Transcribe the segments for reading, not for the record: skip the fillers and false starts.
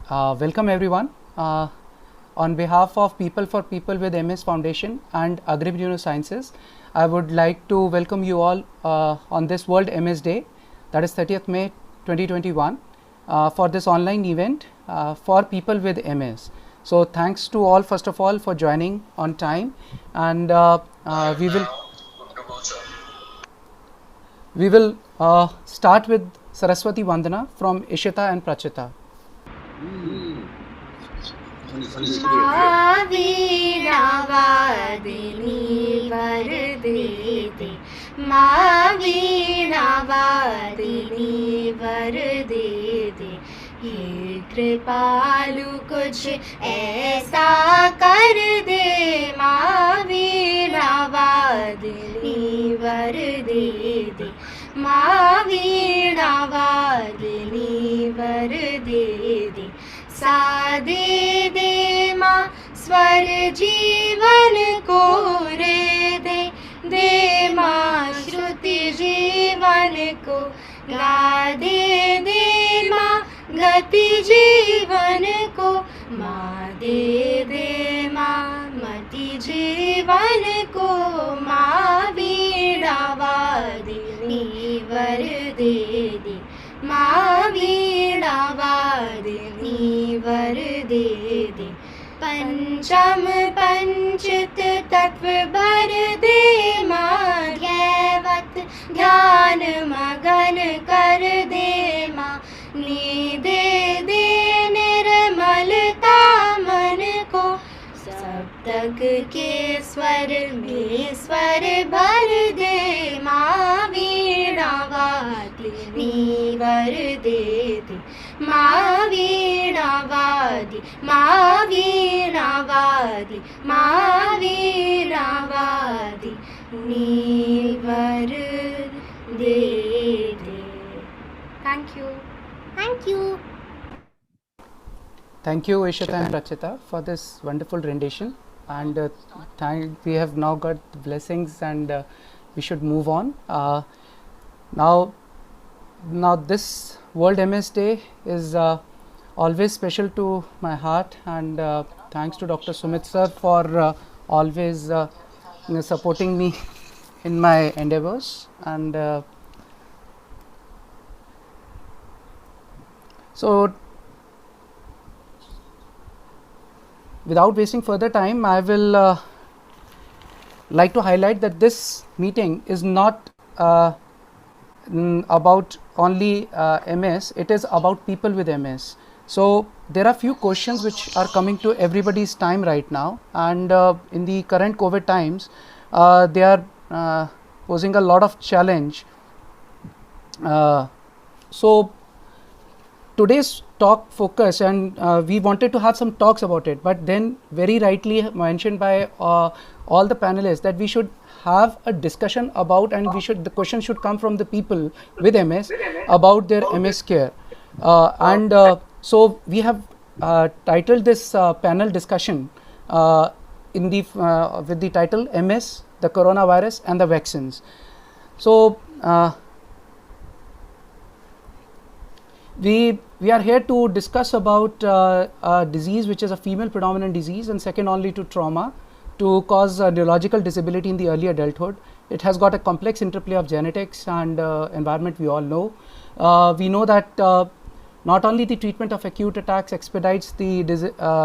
Welcome everyone. On behalf of People for People with MS Foundation and Agrib Neurosciences, I would like to welcome you all on this World MS Day, that is 30th May 2021, for this online event for people with MS. So thanks to all, first of all, for joining on time, and we will start with Saraswati Vandana from Ishita and Prachita. मा वीणावादिनी वरदेते मा वीणावादिनी वरदेते हे कृपालु कुछ ऐसा कर दे मा वीणावादिनी वरदेते मा वीणावादिनी वरदेते सादे दे माँ स्वर जीवन को रे दे माँ श्रुति जीवन को गा दे माँ गति जीवन को माँ दे माँ मति जीवन को माँ वीणावादिनी वर दे माँ वीणावादिनी वर दे पंचम पंचित तत्व भर दे माँ दैवत ध्यान मगन कर दे माँ दे निर्मलता मन को सप्तक के स्वर में स्वर भर दे माँ वीणावादिनी वर दे माँ वीणावादि माँ वीणावादि माँ वीणावादि वर दे thank you Thank you, Ishita and Prachita, for this wonderful rendition. And we have now got the blessings, and we should move on. Now this World MS Day is always special to my heart, and thanks to Dr. Sumit sir for always supporting me in my endeavors. And so, without wasting further time, I will like to highlight that this meeting is not about only MS, it is about people with MS. So there are few questions which are coming to everybody's time right now, and in the current COVID times, they are posing a lot of challenge. So today's talk focus, and we wanted to have some talks about it, but then very rightly mentioned by all the panelists that we should have a discussion about, and the question should come from the people with MS about their MS care. So we have titled this panel discussion with the title MS, the coronavirus and the vaccines. So we are here to discuss about a disease which is a female predominant disease, and second only to trauma, to cause neurological disability in the early adulthood. It has got a complex interplay of genetics and environment, we all know. We know that not only the treatment of acute attacks expedites the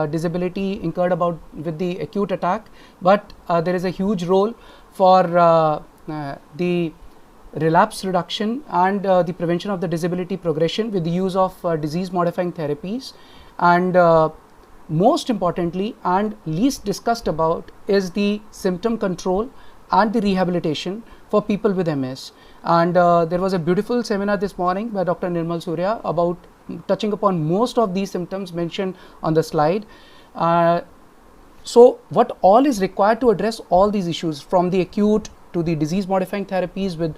disability incurred with the acute attack, but there is a huge role for the relapse reduction and the prevention of the disability progression with the use of disease modifying therapies. And most importantly and least discussed about is the symptom control and the rehabilitation for people with MS. And there was a beautiful seminar this morning by Dr. Nirmal Surya about touching upon most of these symptoms mentioned on the slide. So what all is required to address all these issues, from the acute to the disease modifying therapies, with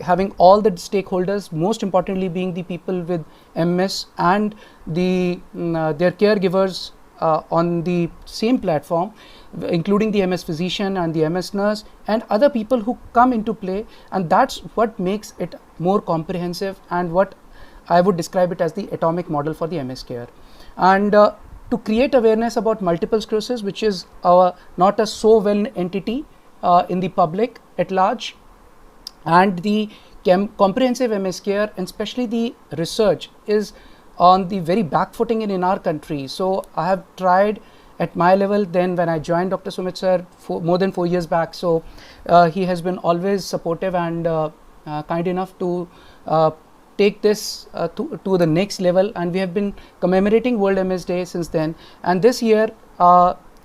having all the stakeholders, most importantly being the people with MS and their caregivers on the same platform, including the MS physician and the MS nurse and other people who come into play, and that's what makes it more comprehensive and what I would describe it as the atomic model for the MS care. and to create awareness about multiple sclerosis, which is not a so well entity in the public at large, and the comprehensive MS care, and especially the research, is on the very back footing in our country. So I have tried at my level then when I joined Dr. Sumit sir more than 4 years back. So he has been always supportive and kind enough to take this to the next level, and we have been commemorating World MS Day since then. And this year,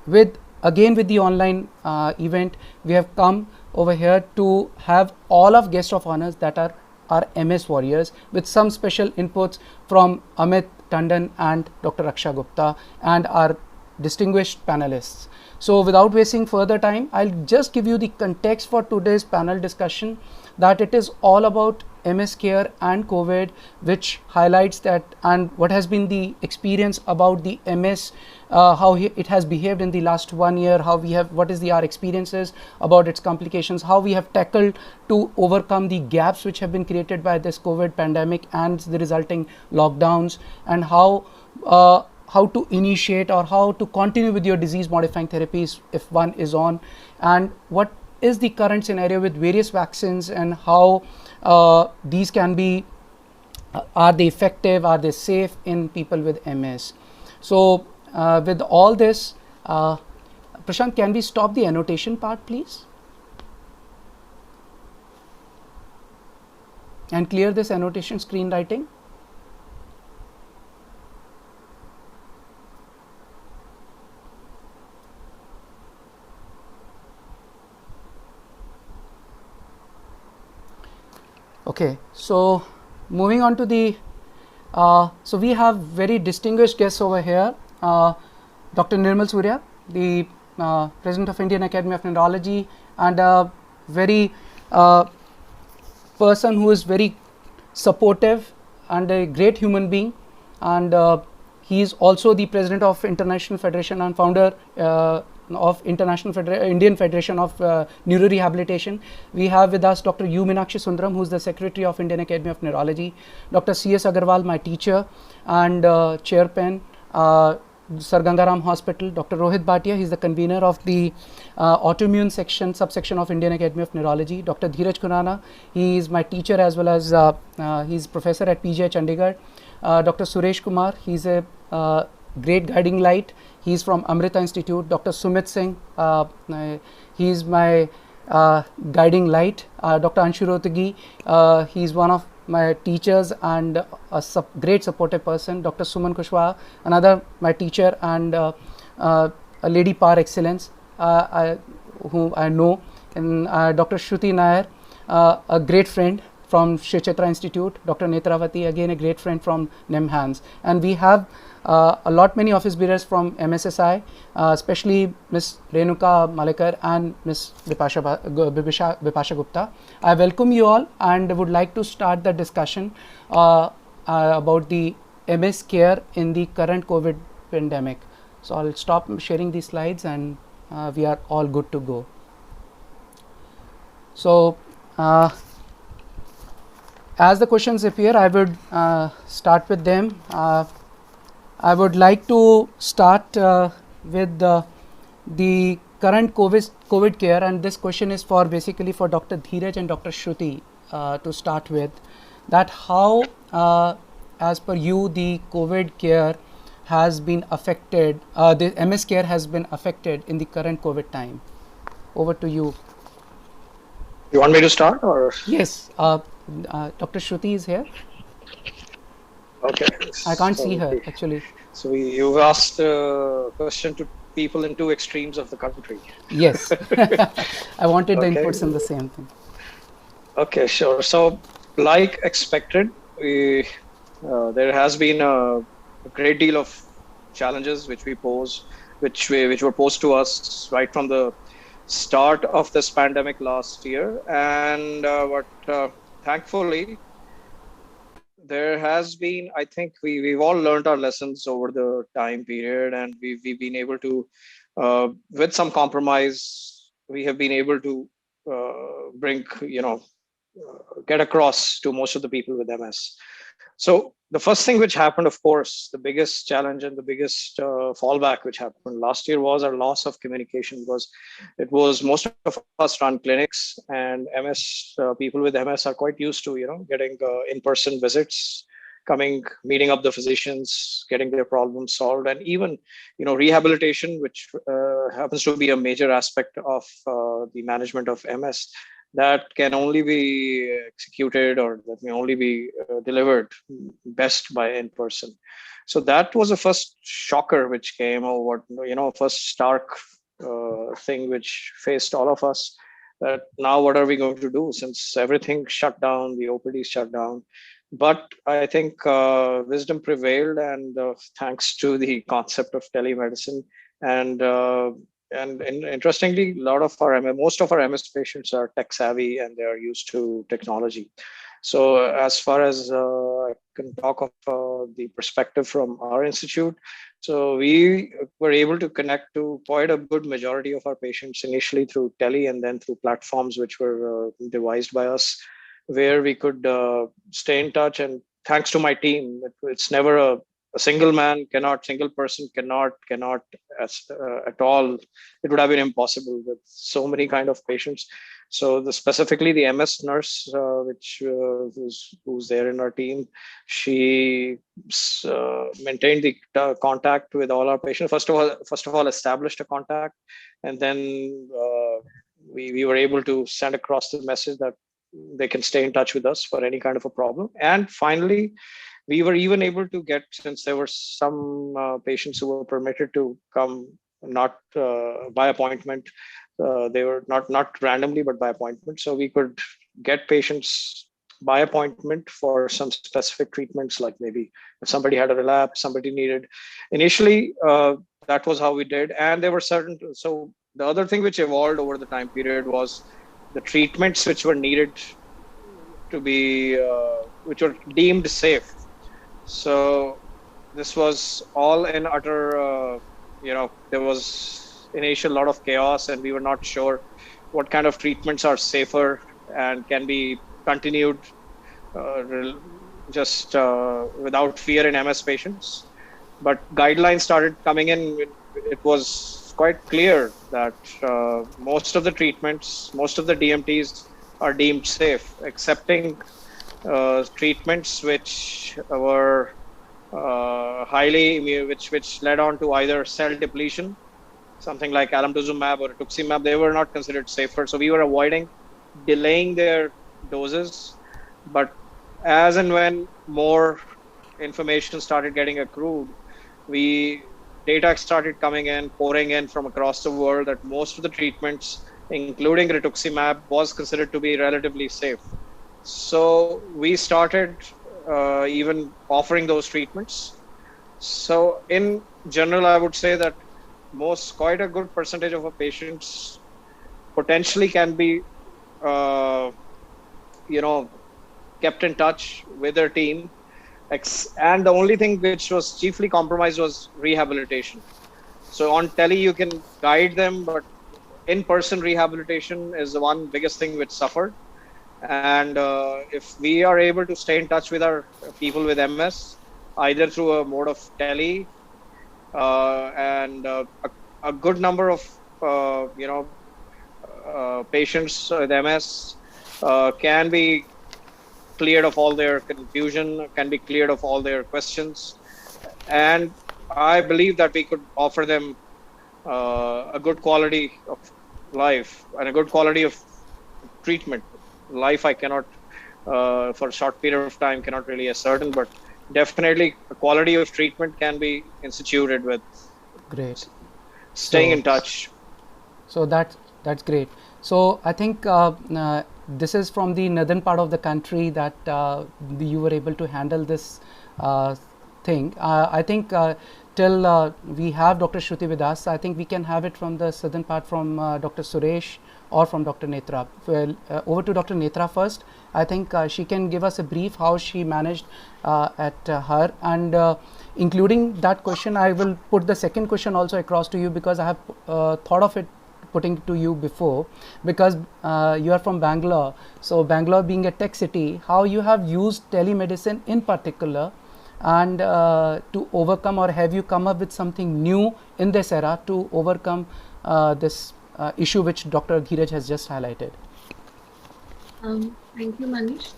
with the online event, we have come over here to have all of guests of honors that are our MS warriors, with some special inputs from Amit Tandon and Dr. Raksha Gupta and our distinguished panelists. So without wasting further time, I'll just give you the context for today's panel discussion, that it is all about MS care and COVID, which highlights that and what has been the experience about the MS, how it has behaved in the last 1 year, what is our experiences about its complications, how we have tackled to overcome the gaps which have been created by this COVID pandemic and the resulting lockdowns, and how to initiate or how to continue with your disease modifying therapies if one is on, and what is the current scenario with various vaccines, and how these can be, are they effective, are they safe in people with MS. So with all this, Prashant, can we stop the annotation part please, and clear this annotation screenwriting? Okay, so moving on to the, so we have very distinguished guests over here. Dr. Nirmal Surya, the President of Indian Academy of Neurology, and a very person who is very supportive and a great human being, and he is also the President of International Federation and founder of Indian Federation of Neurorehabilitation. We have with us Dr. U. Meenakshi Sundaram, who is the Secretary of Indian Academy of Neurology, Dr. C.S. Agarwal, my teacher and chairman, Sir Gangaram Hospital, Dr. Rohit Bhatia, he is the convener of the autoimmune subsection of Indian Academy of Neurology, Dr. Dheeraj Khurana, he is my teacher as well as he is professor at PGI Chandigarh, Dr. Suresh Kumar, he is a great guiding light. He is from Amrita Institute. Dr. Sumit Singh, he is my guiding light. Dr. Anshu Rotagi, he is one of my teachers and a great supportive person. Dr. Suman Kushwaha, another my teacher and a lady par excellence, whom I know. And Dr. Shruti Nair, a great friend from Shri Chitra Institute. Dr. Netravati, again a great friend from NEMHANS. And we have many office bearers from MSSI, especially Ms. Renuka Malekar and Ms. Bipasha Gupta. I welcome you all and would like to start the discussion about the MS care in the current COVID pandemic. So I'll stop sharing these slides and we are all good to go. So as the questions appear, I would start with them. I would like to start with the current COVID care, and this question is for basically for Dr. Dheeraj and Dr. Shruti to start with, that how as per you the COVID care has been affected, the MS care has been affected in the current COVID time. Over to you. You want me to start or? Yes, Dr. Shruti is here. Okay. I can't see her actually. So you've asked a question to people in two extremes of the country. Yes, I wanted the inputs in the same thing. Okay, sure. So like expected, there has been a great deal of challenges which were posed to us right from the start of this pandemic last year, and thankfully there has been, I think we've all learned our lessons over the time period, and we've been able to, with some compromise, we have been able to get across to most of the people with MS. So the first thing which happened, of course, the biggest challenge and the biggest fallback which happened last year was our loss of communication, because it was most of us run clinics, and MS people with MS are quite used to getting in-person visits, coming, meeting up the physicians, getting their problems solved, and even rehabilitation, which happens to be a major aspect of the management of MS, that can only be executed, or that may only be delivered best by in person. So that was the first shocker which came, or first stark thing which faced all of us, that now what are we going to do, since everything shut down, the OPD shut down. But I think wisdom prevailed, and thanks to the concept of telemedicine, and interestingly, most of our MS patients are tech savvy, and they are used to technology. So as far as I can talk of the perspective from our institute, so we were able to connect to quite a good majority of our patients initially through tele, and then through platforms which were devised by us, where we could stay in touch. And thanks to my team, it's never a single person cannot at all. It would have been impossible with so many kind of patients. So specifically the MS nurse, who's there in our team, she maintained the contact with all our patients. First of all, established a contact, and then we were able to send across the message that they can stay in touch with us for any kind of a problem. And finally, we were even able to get, since there were some patients who were permitted to come not by appointment, they were not randomly but by appointment. So we could get patients by appointment for some specific treatments, like maybe if somebody had a relapse, somebody needed. Initially, that was how we did. And there were so the other thing which evolved over the time period was the treatments which were needed to be, which were deemed safe. So this was all in utter, there was initial lot of chaos, and we were not sure what kind of treatments are safer and can be continued just without fear in MS patients. But guidelines started coming in. It was quite clear that most of the treatments, most of the DMTs are deemed safe, excepting treatments which were which led on to either cell depletion, something like alemtuzumab or rituximab. They were not considered safer, so we were avoiding delaying their doses. But as and when more information started getting accrued, data started pouring in from across the world, that most of the treatments, including rituximab, was considered to be relatively safe. So we started even offering those treatments. So in general, I would say that quite a good percentage of our patients potentially can be, kept in touch with their team. And the only thing which was chiefly compromised was rehabilitation. So on tele, you can guide them, but in-person rehabilitation is the one biggest thing which suffered. And if we are able to stay in touch with our people with MS, either through a mode of tele, and a good number of patients with MS can be cleared of all their confusion, can be cleared of all their questions. And I believe that we could offer them a good quality of life and a good quality of treatment. Life, I cannot, for a short period of time, cannot really ascertain, but definitely a quality of treatment can be instituted with Great. Staying in touch. So that's great. So I think this is from the northern part of the country that you were able to handle this thing. I think till we have Dr. Shruti with us, I think we can have it from the southern part from Dr. Suresh or from Dr. Netra. Well, over to Dr. Netra first. I think she can give us a brief how she managed at her, and including that question, I will put the second question also across to you, because I have thought of it putting to you before, because you are from Bangalore. So Bangalore being a tech city, how you have used telemedicine in particular, and to overcome, or have you come up with something new in this era to overcome this issue which Dr. Dheeraj has just highlighted? Thank you, Manish.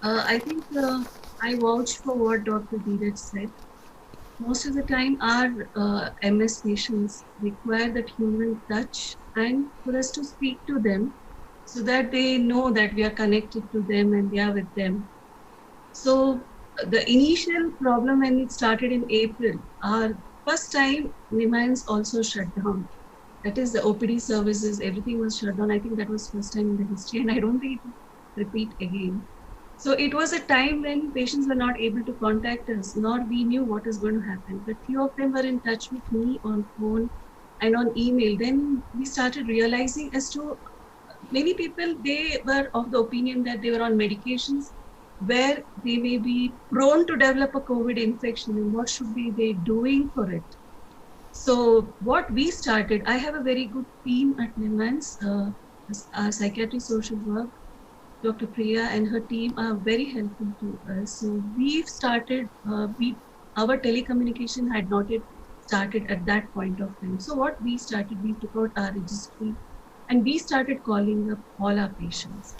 I think I vouch for what Dr. Dheeraj said. Most of the time, our MS patients require that human touch, and for us to speak to them so that they know that we are connected to them and we are with them. So the initial problem when it started in April, our first time Nimans also shut down. That is the OPD services, everything was shut down. I think that was first time in the history, and I don't think it will repeat again. So it was a time when patients were not able to contact us, nor we knew what is going to happen. But few of them were in touch with me on phone and on email. Then we started realizing as to many people, they were of the opinion that they were on medications where they may be prone to develop a COVID infection, and what should be they doing for it. So what we started, I have a very good team at Nimans, psychiatry social work. Dr. Priya and her team are very helpful to us. So we've started, our telecommunication had not yet started at that point of time. So what we started, we took out our registry and we started calling up all our patients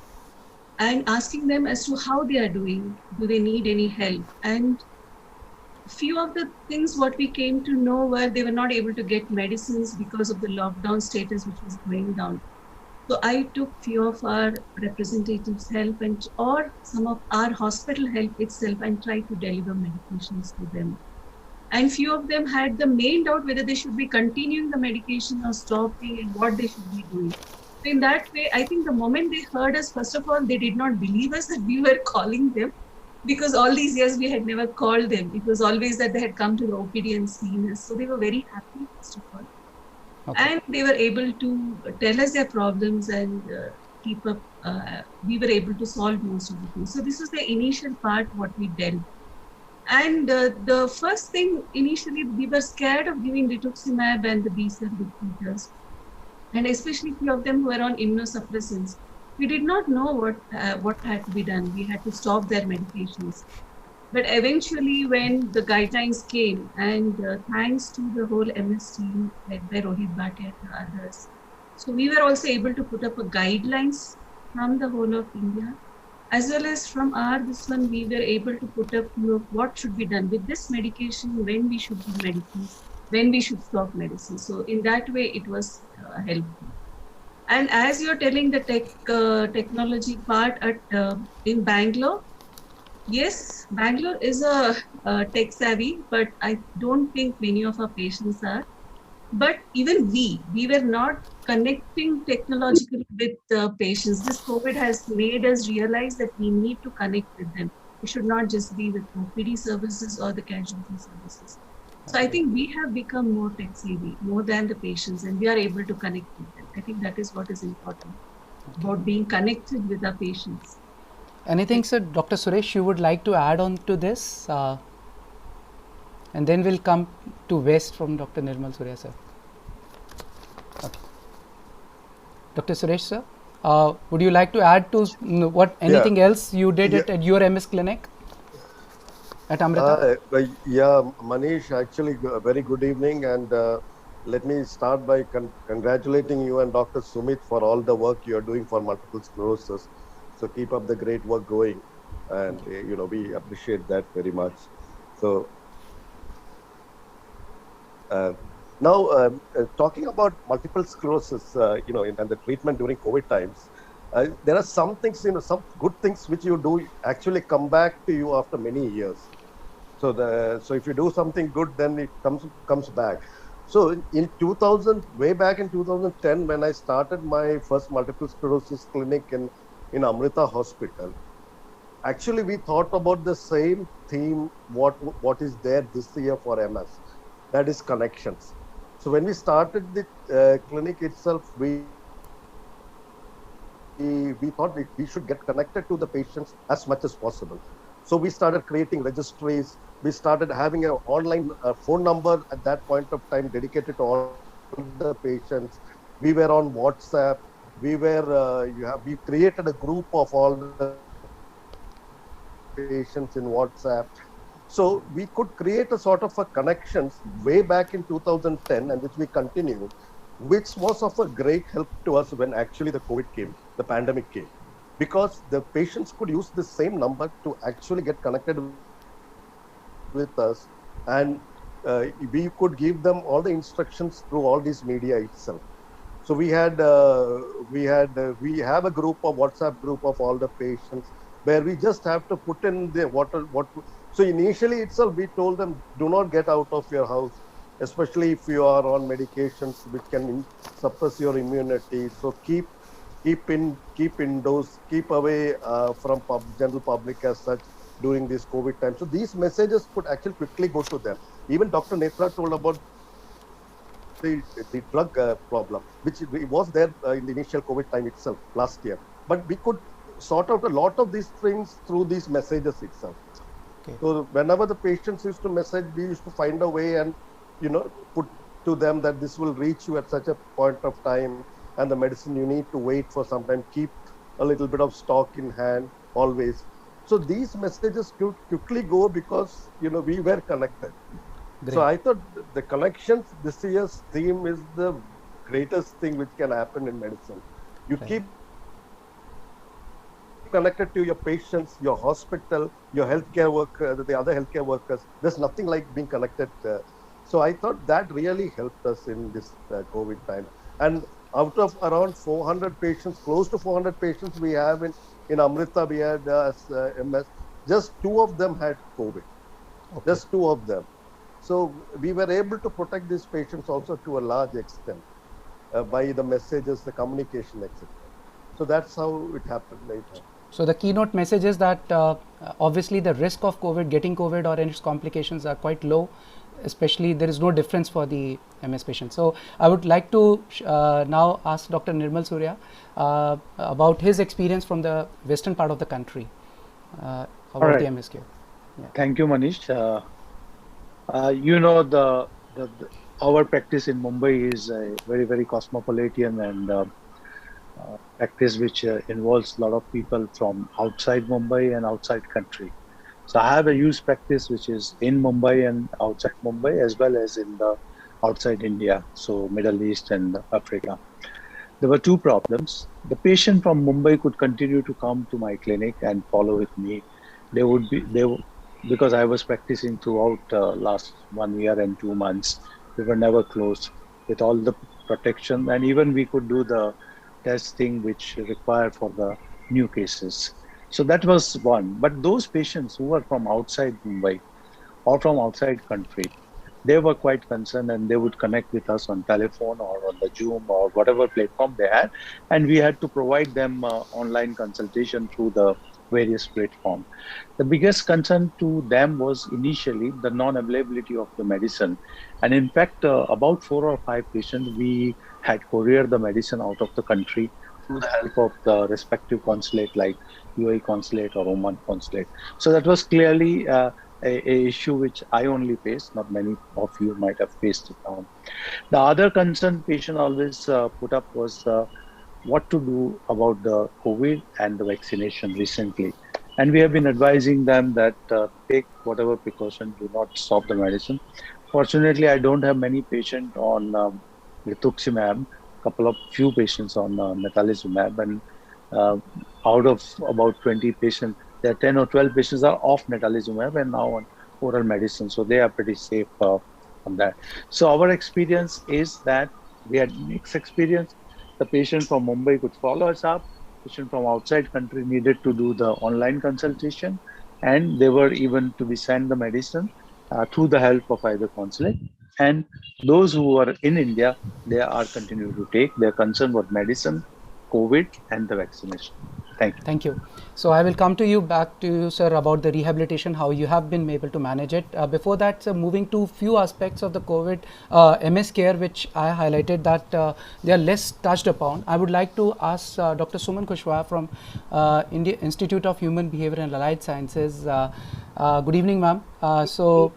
and asking them as to how they are doing. Do they need any help? And few of the things what we came to know were they were not able to get medicines because of the lockdown status which was going down. So I took few of our representatives' help or some of our hospital help itself and tried to deliver medications to them. And few of them had the main doubt whether they should be continuing the medication or stopping and what they should be doing. So in that way, I think the moment they heard us, first of all, they did not believe us that we were calling them, because all these years we had never called them. It was always that they had come to the OPD and seen us. So they were very happy, first of all. Okay. And they were able to tell us their problems and keep up. We were able to solve most of the things. So this was the initial part what we dealt. And the first thing initially, we were scared of giving rituximab and the B-cell depleters, and especially few of them who were on immunosuppressants. We did not know what had to be done. We had to stop their medications. But eventually, when the guidelines came, and thanks to the whole MS team led by Rohit Bhatia and others, so we were also able to put up a guidelines from the whole of India, as well as from this one, we were able to put up what should be done with this medication, when we should give medicines, when we should stop medicine. So in that way, it was helpful. And as you're telling the technology part in Bangalore, yes, Bangalore is a tech savvy, but I don't think many of our patients are. But even we were not connecting technologically with patients. This COVID has made us realize that we need to connect with them. We should not just be with OPD services or the casualty services. So I think we have become more tech savvy, more than the patients, and we are able to connect with them. I think that is what is important, about being connected with our patients. Anything, sir, Dr. Suresh, you would like to add on to this? And then we'll come to West from Dr. Nirmal Surya, sir. Okay. Dr. Suresh, sir, would you like to add to anything else you did at your MS clinic at Amrita? Manish, actually, a very good evening, and let me start by congratulating you and Dr. Sumit for all the work you are doing for multiple sclerosis. So keep up the great work going, and we appreciate that very much. So now talking about multiple sclerosis, and the treatment during COVID times, there are some things, some good things which you do actually come back to you after many years. So if you do something good, then it comes back. So in 2000, way back in 2010, when I started my first multiple sclerosis clinic in Amrita Hospital, actually we thought about the same theme, what is there this year for MS, that is connections. So when we started the clinic itself, we thought we should get connected to the patients as much as possible. So we started creating registries. We started having an online phone number at that point of time dedicated to all the patients. We were on WhatsApp. We created a group of all the patients in WhatsApp. So we could create a sort of a connections way back in 2010, and which we continue, which was of a great help to us when actually the COVID came, the pandemic came, because the patients could use the same number to actually get connected with us, and we could give them all the instructions through all these media itself. So we have a group of WhatsApp group of all the patients where we just have to put in the what. So initially itself, we told them, do not get out of your house, especially if you are on medications which can suppress your immunity. So keep indoors, keep away from general public as such during this COVID time. So these messages could actually quickly go to them. Even Dr. Netra told about the drug problem, which was there in the initial COVID time itself last year. But we could sort out a lot of these things through these messages itself. Okay. So whenever the patients used to message, we used to find a way and, put to them that this will reach you at such a point of time, and the medicine you need to wait for some time. Keep a little bit of stock in hand always. So these messages could quickly go because, we were connected. Great. So I thought the connections, this year's theme is the greatest thing which can happen in medicine. You Right. keep connected to your patients, your hospital, your healthcare worker, the other healthcare workers. There's nothing like being connected. So I thought that really helped us in this COVID time. And out of around 400 patients, close to 400 patients we have in Amrita, we had MS, just 2 of them had COVID. Okay. Just 2 of them. So we were able to protect these patients also to a large extent by the messages, the communication, etc. So that's how it happened later. So the keynote message is that obviously the risk of getting COVID or its complications are quite low, especially there is no difference for the MS patient. So I would like to now ask Dr. Nirmal Surya about his experience from the western part of the country about right. the MS care. Thank you, Manish. Our practice in Mumbai is a very, very cosmopolitan and practice which involves a lot of people from outside Mumbai and outside country. So I have a huge practice which is in Mumbai and outside Mumbai, as well as in the outside India, so Middle East and Africa. There were 2 problems. The patient from Mumbai could continue to come to my clinic and follow with me. Because I was practicing throughout last 1 year and 2 months, we were never closed with all the protection, and even we could do the testing which required for the new cases. So that was one. But those patients who were from outside Mumbai or from outside country, they were quite concerned, and they would connect with us on telephone or on the Zoom or whatever platform they had, and we had to provide them online consultation through the various platforms. The biggest concern to them was initially the non-availability of the medicine, and in fact about 4 or 5 patients we had couriered the medicine out of the country through the help of the respective consulate like UAE consulate or Oman consulate. So that was clearly a issue which I only faced, not many of you might have faced it now. The other concern patient always put up was what to do about the COVID and the vaccination recently. And we have been advising them that take whatever precaution, do not stop the medicine. Fortunately, I don't have many patients on rituximab, few patients on metalizumab, and out of about 20 patients, there are 10 or 12 patients are off metalizumab and now on oral medicine. So they are pretty safe on that. So our experience is that we had mixed experience. The patient from Mumbai could follow us up. Patient from outside country needed to do the online consultation, and they were even to be sent the medicine through the help of either consulate. And those who are in India, they are continuing to take. Their concern about medicine, COVID, and the vaccination. Thank you. Thank you. So I will come to you back to you, sir, about the rehabilitation, how you have been able to manage it. Before that, sir, moving to few aspects of the COVID MS care, which I highlighted that they are less touched upon. I would like to ask Dr. Suman Kushwaha from India Institute of Human Behavior and Allied Sciences. Good evening, ma'am. So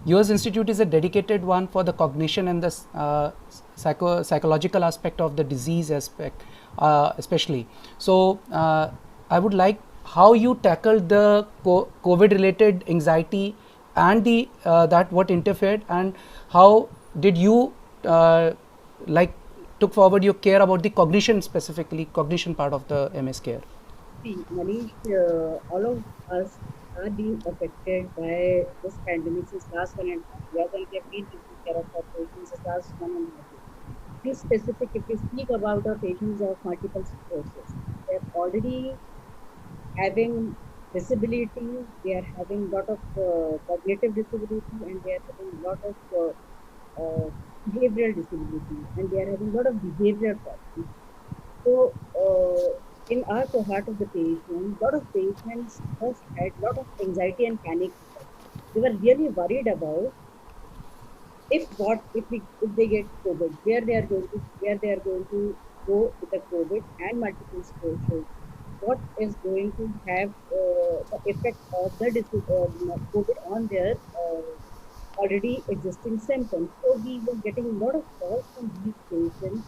yours institute is a dedicated one for the cognition and the psychological aspect of the disease aspect, especially. So I would like how you tackled the COVID related anxiety and the that what interfered, and how did you like took forward your care about the cognition, specifically cognition part of the MS care. See, Manish, all of us are being affected by this pandemic since last 1.5 years, and we have been taking care of our patients since last 1.5 years. Be specific, if we speak about our patients of multiple sclerosis, they're already having disability, they are having lot of cognitive disability, and they are having lot of behavioral disability, and they are having lot of behavioral problems. So, in our cohort of the patients, lot of patients just had lot of anxiety and panic. They were really worried about if they get COVID, where they are going to go with the COVID and multiple sclerosis. What is going to have the effect of the COVID on their already existing symptoms? So we were getting a lot of calls from these patients.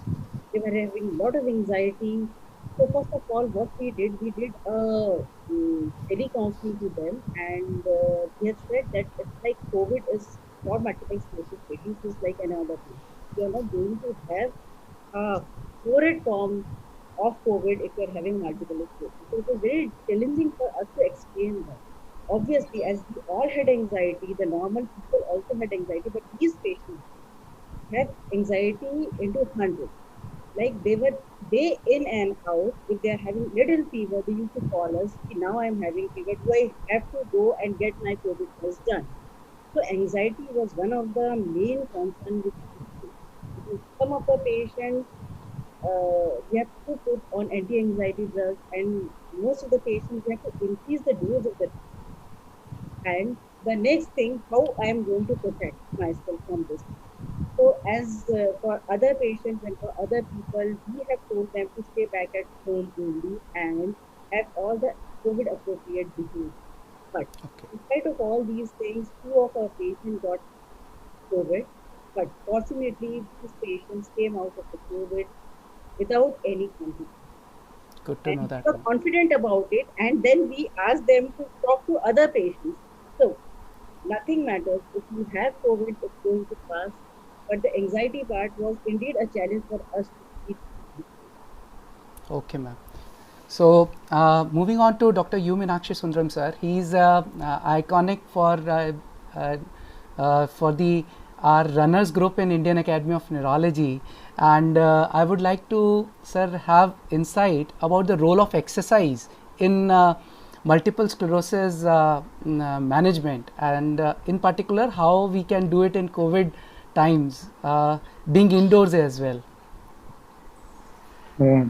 They were having a lot of anxiety. So first of all, what we did telecounseling to them, and we have said that it's like COVID is for multiple sclerosis patients is like another thing. You are not going to have a florid form of COVID if you are having multiple sclerosis. So it was very challenging for us to explain that. Obviously, as we all had anxiety, the normal people also had anxiety, but these patients have anxiety into hundreds. Like they were day in and out. If they are having little fever, they used to call us. Now I'm having fever. Do I have to go and get my COVID test done? So anxiety was one of the main concerns with some of the patients. We have to put on anti-anxiety drugs, and most of the patients we have to increase the dose of the. And the next thing, how I am going to protect myself from this. So, as for other patients and for other people, we have told them to stay back at home only and have all the COVID appropriate behavior. But in spite of all these things, 2 of our patients got COVID. But fortunately, these patients came out of the COVID without any complications. Good to know that. We were confident about it, and then we asked them to talk to other patients. So, nothing matters. If you have COVID, it's going to pass. But the anxiety part was indeed a challenge for us to keep. Okay, ma'am. So, moving on to Dr. U. Meenakshi Sundaram sir, he is iconic for our runners group in Indian Academy of Neurology, and I would like to, sir, have insight about the role of exercise in multiple sclerosis management, and in particular how we can do it in COVID times, being indoors as well.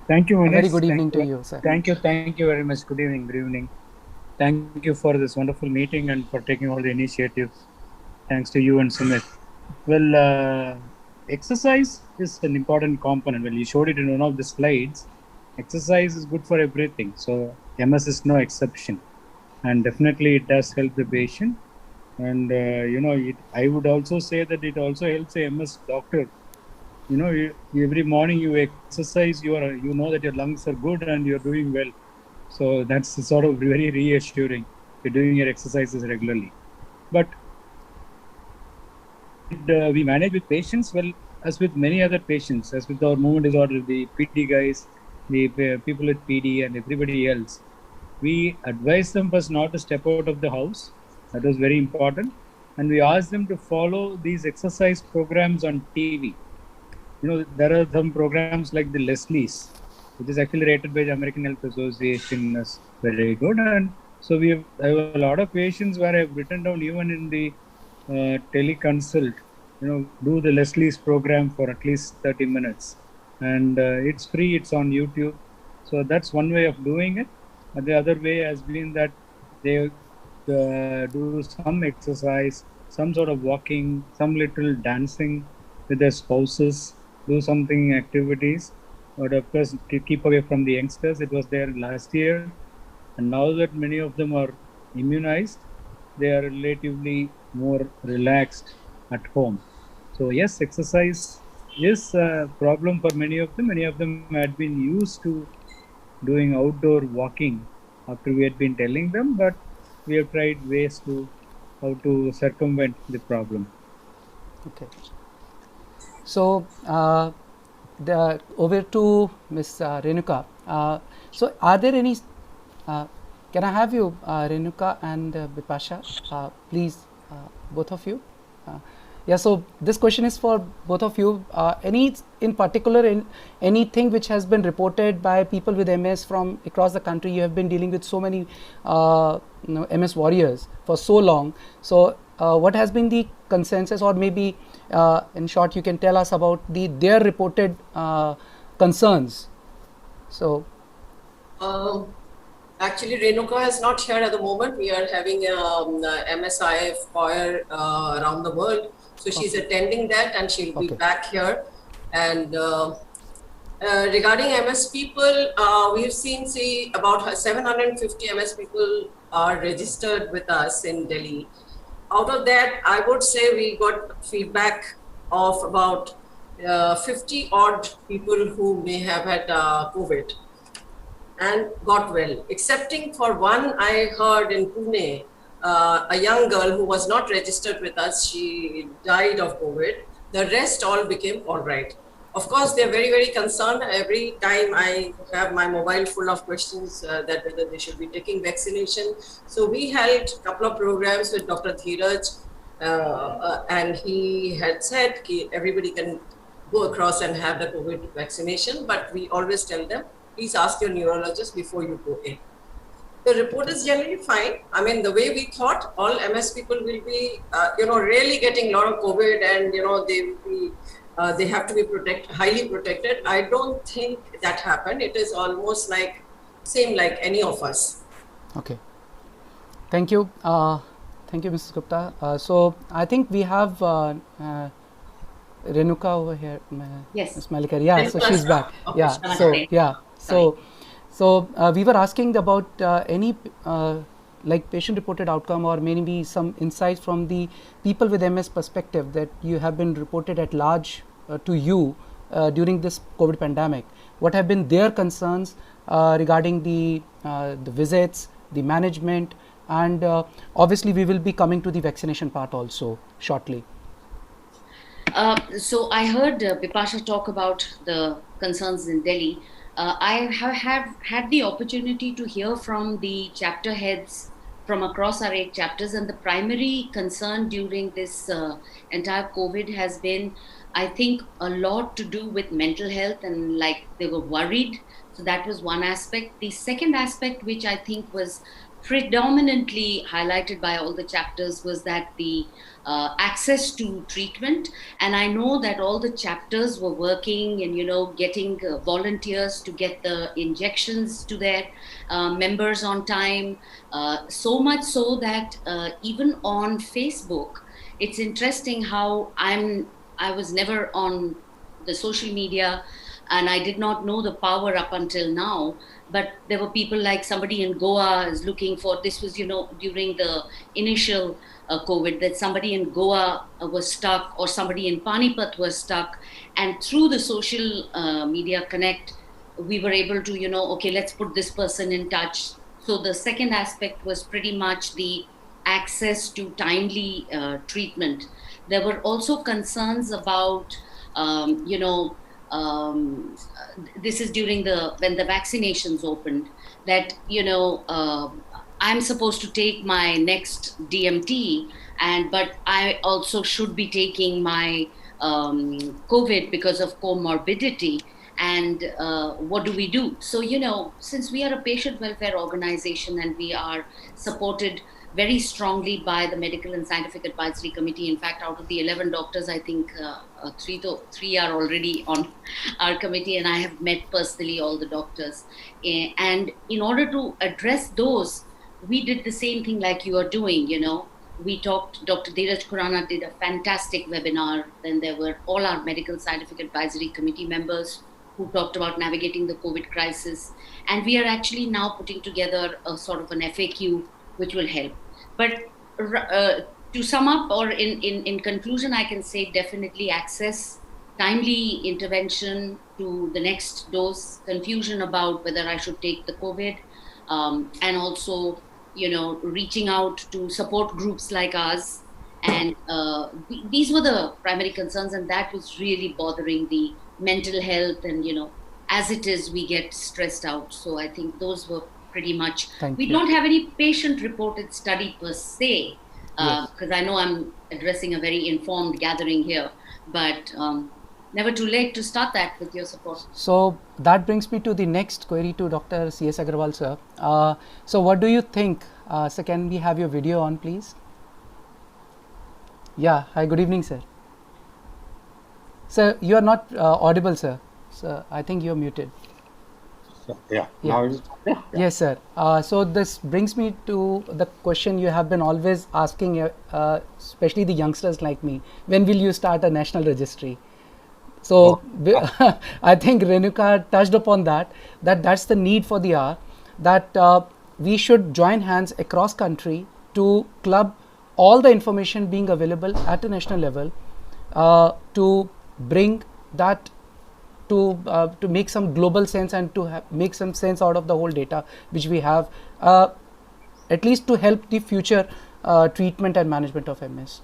Thank you, Manish. Very good evening to you, sir. Thank you very much. Good evening, good evening. Thank you for this wonderful meeting and for taking all the initiatives. Thanks to you and Sumit. Well, exercise is an important component. Well, you showed it in one of the slides. Exercise is good for everything. So MS is no exception. And definitely it does help the patient. And, I would also say that it also helps a MS doctor. Every morning you exercise, you know that your lungs are good and you're doing well. So that's sort of very reassuring. You're doing your exercises regularly. But we manage with patients, well, as with many other patients, as with our movement disorder, the PD guys, the people with PD and everybody else, we advise them first not to step out of the house. That was very important. And we ask them to follow these exercise programs on TV. There are some programs like the Leslie's, which is actually rated by the American Health Association as very good. And so we have a lot of patients where I have written down even in the teleconsult, do the Leslie's program for at least 30 minutes. And it's free, it's on YouTube. So that's one way of doing it. And the other way has been that they do some exercise, some sort of walking, some little dancing with their spouses, do something activities. But of course, to keep away from the youngsters, it was there last year. And now that many of them are immunized, they are relatively more relaxed at home. So yes, exercise is a problem for many of them. Many of them had been used to doing outdoor walking after we had been telling them, but we have tried ways to how to circumvent the problem. Okay. So over to Ms. Renuka. So are there any, can I have you Renuka and Bipasha, please, both of you? Yeah, so this question is for both of you. Any in particular, anything which has been reported by people with MS from across the country? You have been dealing with so many MS warriors for so long. So what has been the consensus, or maybe in short you can tell us about their reported concerns? So actually Renuka is not here at the moment. We are having MSIF choir around the world, so she's attending that and she'll be back here. And regarding MS people, we've seen about 750 MS people are registered with us in Delhi. Out of that, I would say we got feedback of about 50 odd people who may have had COVID and got well, excepting for one I heard in Pune, a young girl who was not registered with us. She died of COVID. The rest all became all right. Of course, they're very, very concerned. Every time I have my mobile full of questions that whether they should be taking vaccination. So we held a couple of programs with Dr. Dheeraj, and he had said everybody can go across and have the COVID vaccination, but we always tell them, please ask your neurologist before you go in. The report is generally fine. I mean, the way we thought, all MS people will be, really getting a lot of COVID, and they will be. They have to be highly protected. I don't think that happened. It is almost like same like any of us. Okay. Thank you. Thank you, Mrs. Gupta. So I think we have Renuka over here. Yes. Ms. Malika. Yeah. So she's back. Yeah. So yeah. So we were asking about any like patient-reported outcome, or maybe some insights from the people with MS perspective that you have been reported at large to you during this COVID pandemic. What have been their concerns regarding the visits, the management, and obviously we will be coming to the vaccination part also shortly. So I heard Bipasha talk about the concerns in Delhi. I have had the opportunity to hear from the chapter heads from across our 8 chapters, and the primary concern during this entire COVID has been, I think, a lot to do with mental health, and like they were worried. So that was one aspect. The second aspect, which I think was predominantly highlighted by all the chapters, was that the access to treatment. And I know that all the chapters were working and getting volunteers to get the injections to their members on time, so much so that even on Facebook, it's interesting how I was never on the social media, and I did not know the power up until now. But there were people like somebody in Goa is looking for, this was, during the initial COVID, that somebody in Goa was stuck, or somebody in Panipat was stuck. And through the social media connect, we were able to, okay, let's put this person in touch. So the second aspect was pretty much the access to timely treatment. There were also concerns about, this is during when the vaccinations opened, that I'm supposed to take my next DMT, but I also should be taking my COVID because of comorbidity. And what do we do? So since we are a patient welfare organization and we are supported very strongly by the Medical and Scientific Advisory Committee. In fact, out of the 11 doctors, I think 3 are already on our committee, and I have met personally all the doctors. And in order to address those, we did the same thing like you are doing, We talked, Dr. Dheeraj Khurana did a fantastic webinar. Then there were all our Medical Scientific Advisory Committee members who talked about navigating the COVID crisis. And we are actually now putting together a sort of an FAQ which will help. But to sum up, or in conclusion, I can say definitely access, timely intervention to the next dose, confusion about whether I should take the COVID, and also, reaching out to support groups like ours. And these were the primary concerns, and that was really bothering the mental health. And, as it is, we get stressed out. So I think those were pretty much. We don't have any patient-reported study per se, because I know I'm addressing a very informed gathering here, but never too late to start that with your support. So that brings me to the next query to Dr. C.S. Agarwal, sir. So what do you think? So can we have your video on, please? Yeah. Hi, good evening, sir. Sir, you are not audible, sir. So I think you're muted. Yeah. Now is it okay? Yeah. Yes, sir. So this brings me to the question you have been always asking, especially the youngsters like me. When will you start a national registry? So I think Renuka touched upon that's the need for the hour, that we should join hands across country to club all the information being available at a national level, to bring that to make some global sense and to make some sense out of the whole data which we have, at least to help the future treatment and management of MS.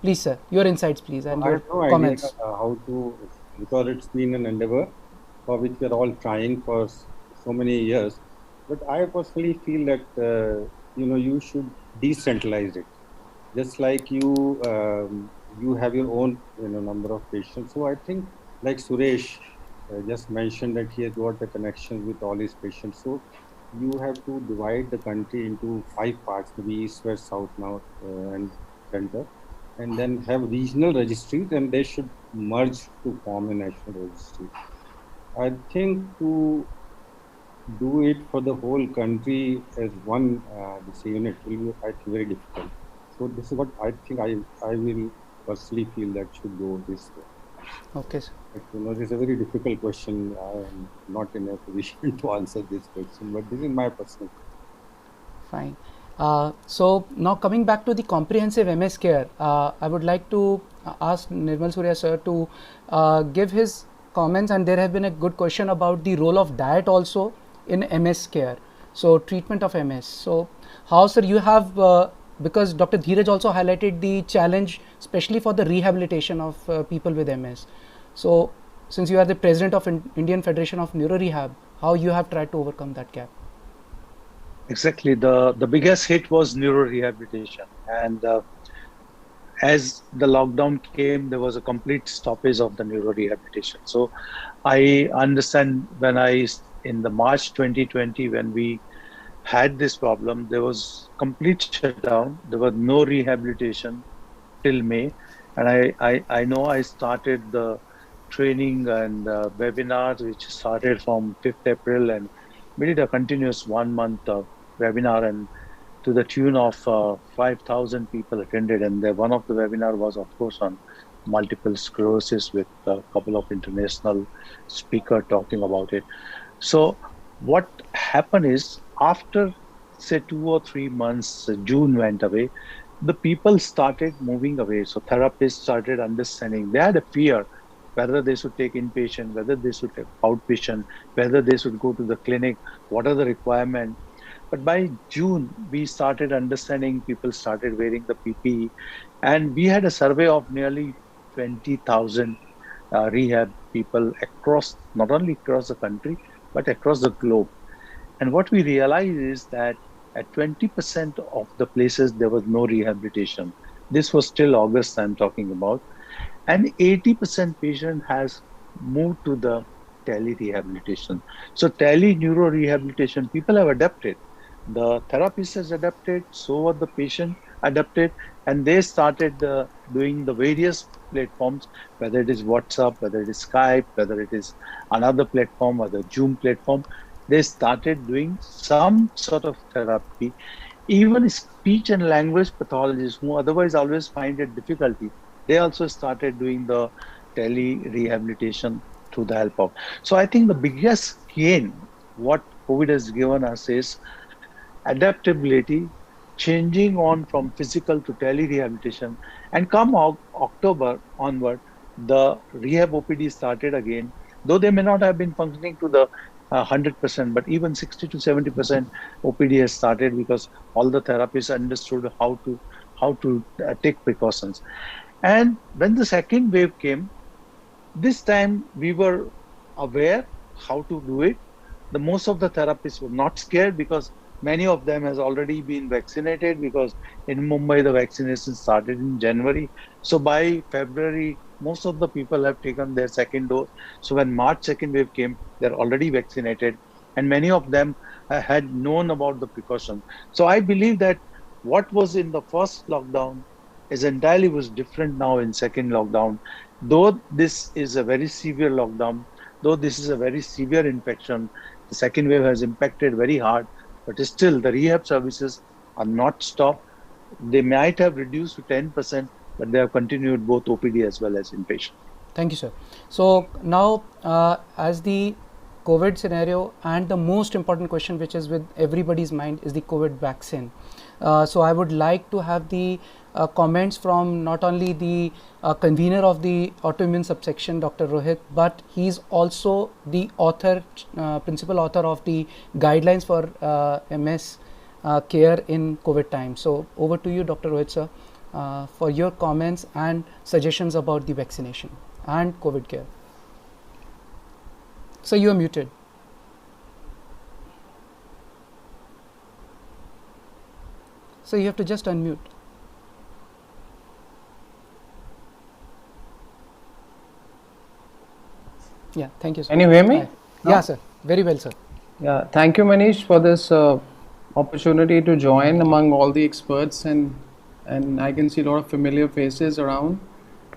Please, sir, your insights, please, and your comments. I have no idea how to, because it's been an endeavor for which we are all trying for so many years. But I personally feel that you should decentralize it, just like you have your own number of patients. So I think, like Suresh just mentioned, that he has got the connection with all his patients. So you have to divide the country into 5 parts, maybe east, west, south, north, and center, and then have regional registries, and they should merge to form a national registry. I think to do it for the whole country as one this unit will be, I think, very difficult. So this is what I think I will personally feel that should go this way. Okay, sir. But, this is a very difficult question. I am not in a position to answer this question, but this is my personal. Fine. So now coming back to the comprehensive MS care, I would like to ask Nirmal Surya sir to give his comments, and there have been a good question about the role of diet also in MS care. So treatment of MS. So how, sir, you have, because Dr. Dheeraj also highlighted the challenge, especially for the rehabilitation of people with MS. So since you are the president of Indian Federation of Neuro Rehab, how you have tried to overcome that gap? Exactly. The biggest hit was neuro rehabilitation, and as the lockdown came, there was a complete stoppage of the neuro rehabilitation. So I understand when in the March 2020, when we had this problem, there was complete shutdown. There was no rehabilitation till May, and I know I started the training and webinars, which started from 5th April, and we did a continuous 1 month webinar, and to the tune of 5,000 people attended. And one of the webinar was, of course, on multiple sclerosis, with a couple of international speakers talking about it. So what happened is, after say 2 or 3 months, June went away, the people started moving away. So therapists started understanding. They had a fear whether they should take inpatient, whether they should take outpatient, whether they should go to the clinic, what are the requirements. But by June, we started understanding, people started wearing the PPE, and we had a survey of nearly 20,000 rehab people across, not only across the country, but across the globe. And what we realized is that at 20% of the places, there was no rehabilitation. This was still August I'm talking about. And 80% patient has moved to the tele-rehabilitation. So tele-neuro rehabilitation, people have adapted. The therapist has adapted, so were the patient adapted, and they started doing the various platforms, whether it is WhatsApp, whether it is Skype, whether it is another platform or the Zoom platform. They started doing some sort of therapy. Even speech and language pathologists, who otherwise always find it difficulty, they also started doing the tele-rehabilitation through the help of. So I think the biggest gain what COVID has given us is adaptability changing on from physical to tele-rehabilitation. And come October onward, the rehab OPD started again, though they may not have been functioning to the 100%, but even 60 to 70% OPD has started because all the therapists understood how to take precautions. And when the second wave came, this time we were aware how to do it. Most of the therapists were not scared because many of them has already been vaccinated, because in Mumbai the vaccination started in January. So by February, most of the people have taken their second dose. So when March second wave came, they're already vaccinated, and many of them had known about the precaution. So I believe that what was in the first lockdown is entirely was different now in second lockdown. Though this is a very severe lockdown, though this is a very severe infection, the second wave has impacted very hard, but still the rehab services are not stopped. They might have reduced to 10%, but they have continued both OPD as well as inpatient. Thank you, sir. So now as the COVID scenario, and the most important question which is with everybody's mind is the COVID vaccine. So I would like to have the comments from not only the convener of the autoimmune subsection, Dr. Rohit, but he's also the author, principal author of the guidelines for MS care in COVID time. So over to you, Dr. Rohit sir, for your comments and suggestions about the vaccination and COVID care. So you are muted. So you have to just unmute. Yeah, thank you, sir. Can you hear me? Hi. Yeah, sir. Very well, sir. Yeah, thank you, Manish, for this opportunity to join among all the experts, and I can see a lot of familiar faces around.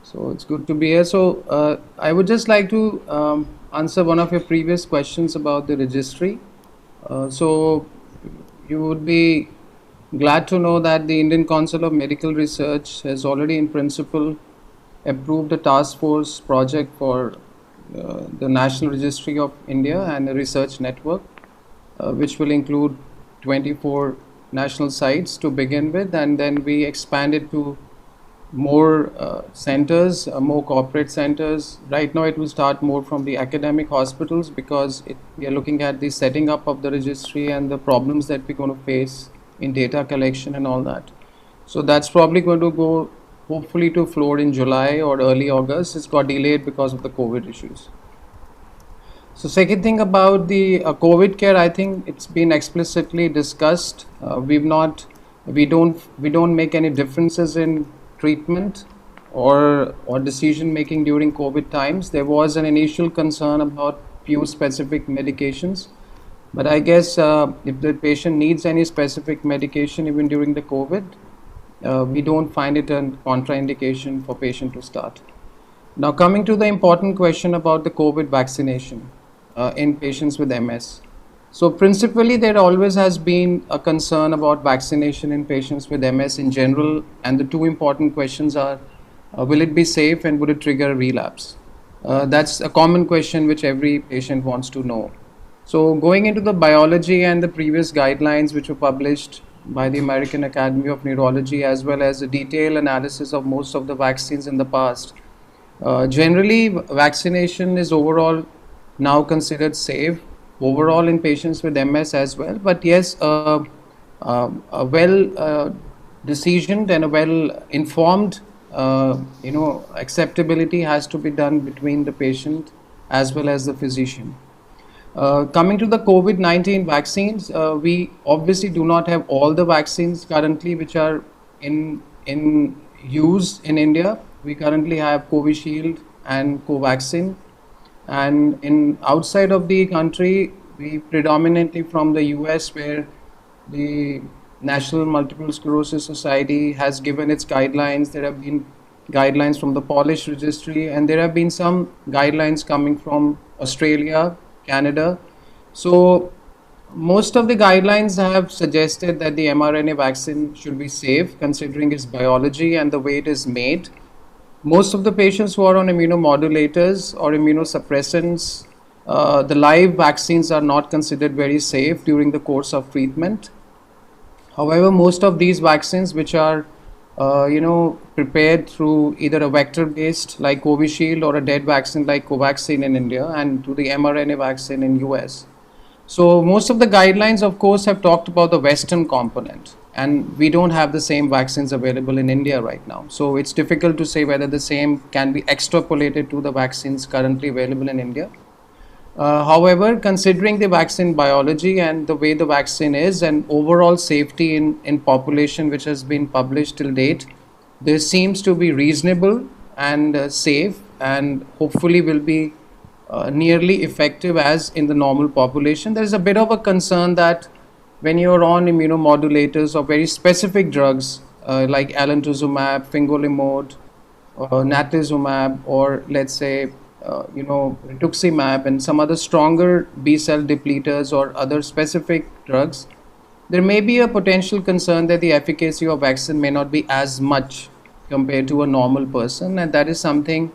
So it's good to be here. So I would just like to answer one of your previous questions about the registry. So you would be glad to know that the Indian Council of Medical Research has already in principle approved a task force project for the National Registry of India and a research network, which will include 24 national sites to begin with, and then we expanded to more centers, more corporate centers. Right now it will start more from the academic hospitals, because we are looking at the setting up of the registry and the problems that we're going to face in data collection and all that. So that's probably going to go hopefully to floor in July or early August. It's got delayed because of the COVID issues. So second thing about the COVID care, I think it's been explicitly discussed. We don't make any differences in treatment or decision making during COVID times. There was an initial concern about few specific medications, but I guess if the patient needs any specific medication even during the COVID, we don't find it a contraindication for patient to start. Now coming to the important question about the COVID vaccination in patients with MS. So principally there always has been a concern about vaccination in patients with MS in general, and the two important questions are will it be safe and would it trigger a relapse? That's a common question which every patient wants to know. So going into the biology and the previous guidelines which were published by the American Academy of Neurology, as well as a detailed analysis of most of the vaccines in the past, generally vaccination is overall now considered safe overall in patients with MS as well. But yes, a well decisioned and a well informed acceptability has to be done between the patient as well as the physician. Coming to the COVID-19 vaccines, we obviously do not have all the vaccines currently which are in use in India. We currently have Covishield and Covaxin, and in outside of the country, we predominantly from the US, where the National Multiple Sclerosis Society has given its guidelines. There have been guidelines from the Polish registry, and there have been some guidelines coming from Australia, Canada. So most of the guidelines have suggested that the mRNA vaccine should be safe considering its biology and the way it is made. Most of the patients who are on immunomodulators or immunosuppressants, the live vaccines are not considered very safe during the course of treatment. However, most of these vaccines, which are prepared through either a vector-based like Covishield or a dead vaccine like Covaxin in India, and to the mRNA vaccine in US. So most of the guidelines, of course, have talked about the Western component, and we don't have the same vaccines available in India right now. So it's difficult to say whether the same can be extrapolated to the vaccines currently available in India. However, considering the vaccine biology and the way the vaccine is and overall safety in population which has been published till date, this seems to be reasonable and safe, and hopefully will be nearly effective as in the normal population. There is a bit of a concern that when you're on immunomodulators or very specific drugs like alemtuzumab, fingolimod, natalizumab, or let's say rituximab and some other stronger B cell depleters or other specific drugs, there may be a potential concern that the efficacy of vaccine may not be as much compared to a normal person, and that is something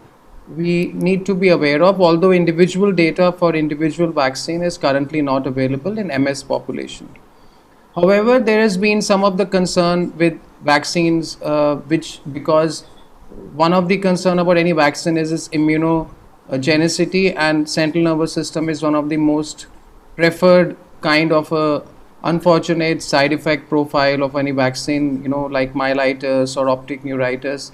we need to be aware of, although individual data for individual vaccine is currently not available in MS population. However, there has been some of the concern with vaccines, which because one of the concern about any vaccine is its immunogenicity, and central nervous system is one of the most preferred kind of a unfortunate side effect profile of any vaccine, like myelitis or optic neuritis.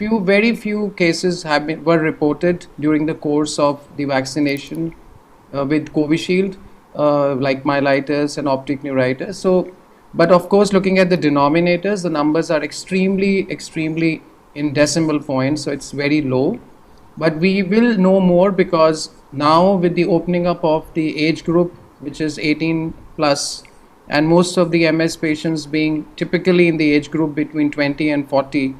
Very few cases were reported during the course of the vaccination with Covishield, like myelitis and optic neuritis. So, but of course, looking at the denominators, the numbers are extremely in decimal points, so it's very low. But we will know more because now with the opening up of the age group, which is 18 plus, and most of the MS patients being typically in the age group between 20 and 40,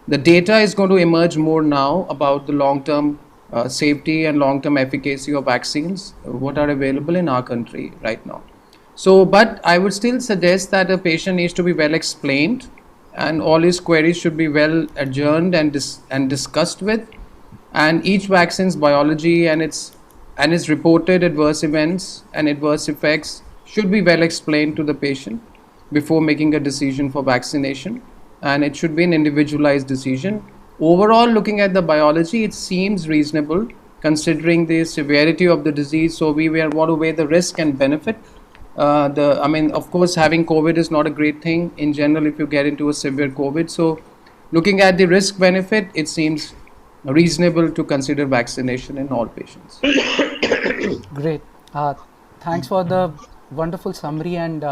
the data is going to emerge more now about the long-term safety and long-term efficacy of vaccines, what are available in our country right now. So, but I would still suggest that a patient needs to be well explained, and all his queries should be well adjourned and discussed with, and each vaccine's biology and its reported adverse events and adverse effects should be well explained to the patient before making a decision for vaccination, and it should be an individualized decision. Overall, looking at the biology, it seems reasonable considering the severity of the disease, so we want to weigh the risk and benefit. Of course, having COVID is not a great thing in general if you get into a severe COVID. So looking at the risk benefit, it seems reasonable to consider vaccination in all patients. Great. Thanks for the wonderful summary, and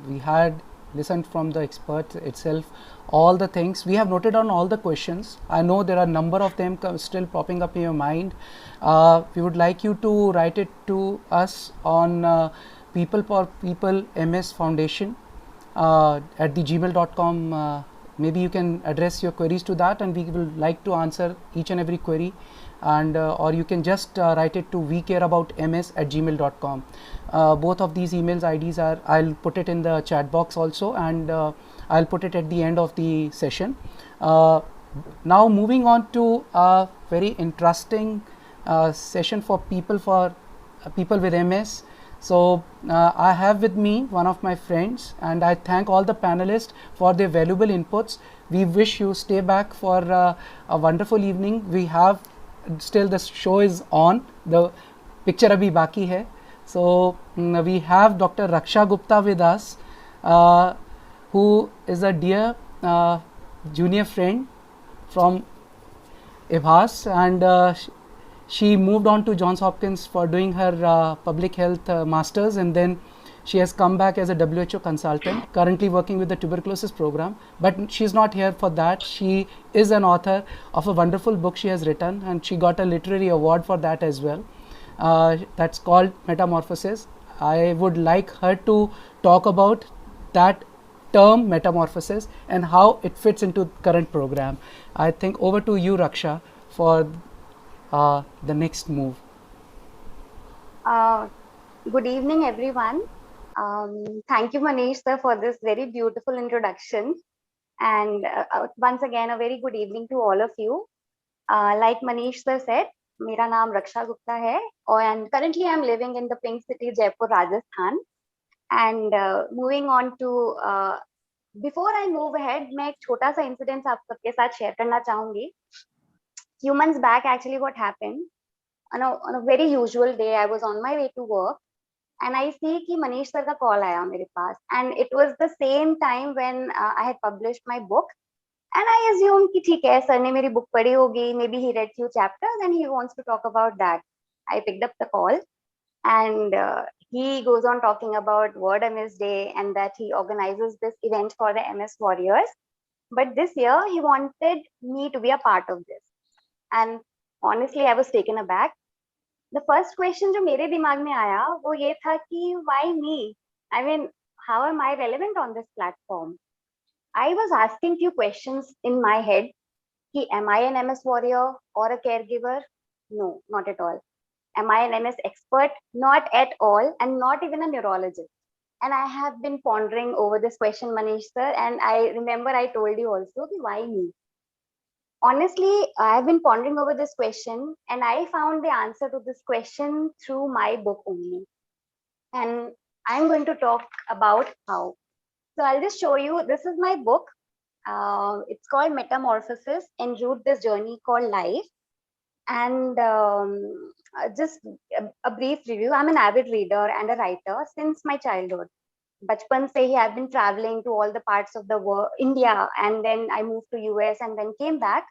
we had listened from the expert itself all the things. We have noted on all the questions. I know there are a number of them still popping up in your mind. We would like you to write it to us on People for People MS Foundation at gmail.com. Maybe you can address your queries to that, and we will like to answer each and every query, and or you can just write it to wecareaboutms@gmail.com. Both of these emails IDs are, I'll put it in the chat box also, and I'll put it at the end of the session. Now moving on to a very interesting session for people with MS. So I have with me one of my friends, and I thank all the panelists for their valuable inputs. We wish you stay back for a wonderful evening. We have still, the show is on, the picture abhi baki hai. So we have Dr. Raksha Gupta with us, who is a dear junior friend from Ibhas, and she moved on to Johns Hopkins for doing her public health masters, and then she has come back as a WHO consultant, currently working with the tuberculosis program. But she's not here for that. She is an author of a wonderful book she has written, and she got a literary award for that as well. That's called Metamorphosis. I would like her to talk about that term metamorphosis and how it fits into current program. I think over to you, Raksha, for the next move. Good evening, everyone. Thank you, Manish sir, for this very beautiful introduction. And once again, a very good evening to all of you. Like Manish sir said, मेरा नाम रक्षा गुप्ता है, and currently I'm living in the Pink City, Jaipur, Rajasthan. And moving on to before I move ahead, मैं एक छोटा सा incident आप सबके साथ शेयर करना चाहूंगी. Few months back, actually, what happened on a very usual day, I was on my way to work, and I see कि मनीष सर का कॉल आया मेरे पास, and it was the same time when I had published my book, and I assumed कि ठीक है sir ने मेरी book पढ़ी होगी, maybe he read few chapters and he wants to talk about that. I picked up the call, and he goes on talking about World MS Day and that he organizes this event for the MS warriors. But this year he wanted me to be a part of this, and honestly I was taken aback. The first question जो मेरे दिमाग में आया वो ये था कि why me? I mean, how am I relevant on this platform? I was asking few questions in my head. कि am I an MS warrior or a caregiver? No, not at all. Am I an MS expert? Not at all, and not even a neurologist. And I have been pondering over this question, Manish sir, and I remember I told you also, why me? Honestly, I've been pondering over this question, and I found the answer to this question through my book only. And I'm going to talk about how. So I'll just show you, this is my book. It's called Metamorphosis, En route this journey called life. And just a brief review. I'm an avid reader and a writer since my childhood. Bachpan se hi I've been traveling to all the parts of the world, India, and then I moved to US and then came back.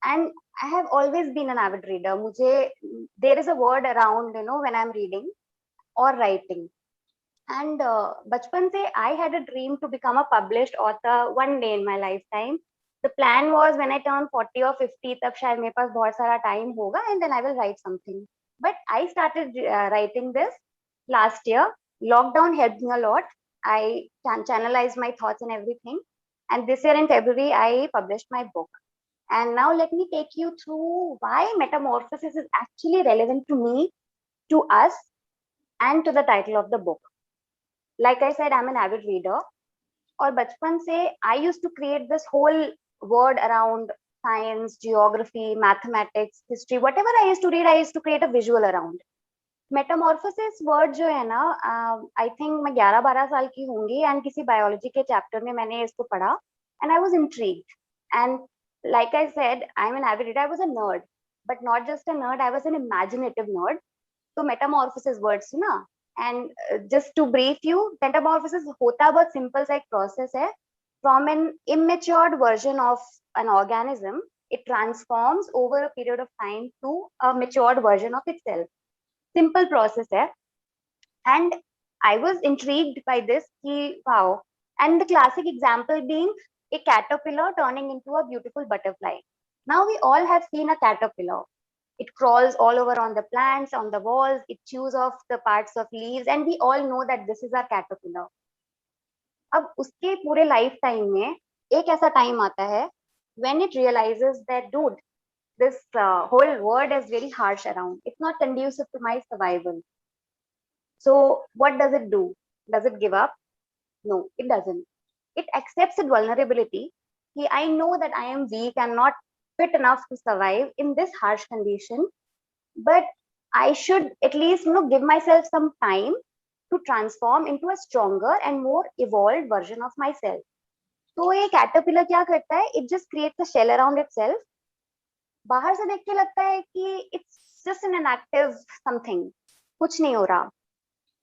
And I have always been an avid reader. There is a word around, when I'm reading or writing. And bachpan se I had a dream to become a published author one day in my lifetime. The plan was when I turn 40 or 50, तब शायद मेरे पास बहुत सारा time होगा, and then I will write something. But I started writing this last year. Lockdown helped me a lot. I channelized my thoughts and everything. And this year in February, I published my book. And now let me take you through why Metamorphosis is actually relevant to me, to us, and to the title of the book. Like I said, I'm an avid reader. और बचपन से I used to create this whole word around science, geography, mathematics, history, whatever I used to read, I used to create a visual around. Metamorphosis word जो है ना, I think मैं 11-12 साल की होंगी, and किसी biology के chapter में मैंने इसको पढ़ा, and I was intrigued. And like I said, I'm an avid reader. I was a nerd, but not just a nerd. I was an imaginative nerd. So metamorphosis words ना, and just to brief you, metamorphosis होता बहुत simple सा एक process है. From an immature version of an organism, it transforms over a period of time to a matured version of itself. Simple process hai. And I was intrigued by this. Wow. And the classic example being a caterpillar turning into a beautiful butterfly. Now we all have seen a caterpillar. It crawls all over on the plants, on the walls, it chews off the parts of leaves, and we all know that this is our caterpillar. अब उसके पूरे life time में एक ऐसा time आता है when it realizes that dude, this whole world is very harsh around. It's not conducive to my survival. So what does it do? Does it give up? No, it doesn't. It accepts its vulnerability. I know that I am weak and not fit enough to survive in this harsh condition, but I should at least give myself some time to transform into a stronger and more evolved version of myself. तो ये caterpillar क्या करता है? It just creates a shell around itself. बाहर से देख के लगता है कि it's just an inactive something, कुछ नहीं हो रहा.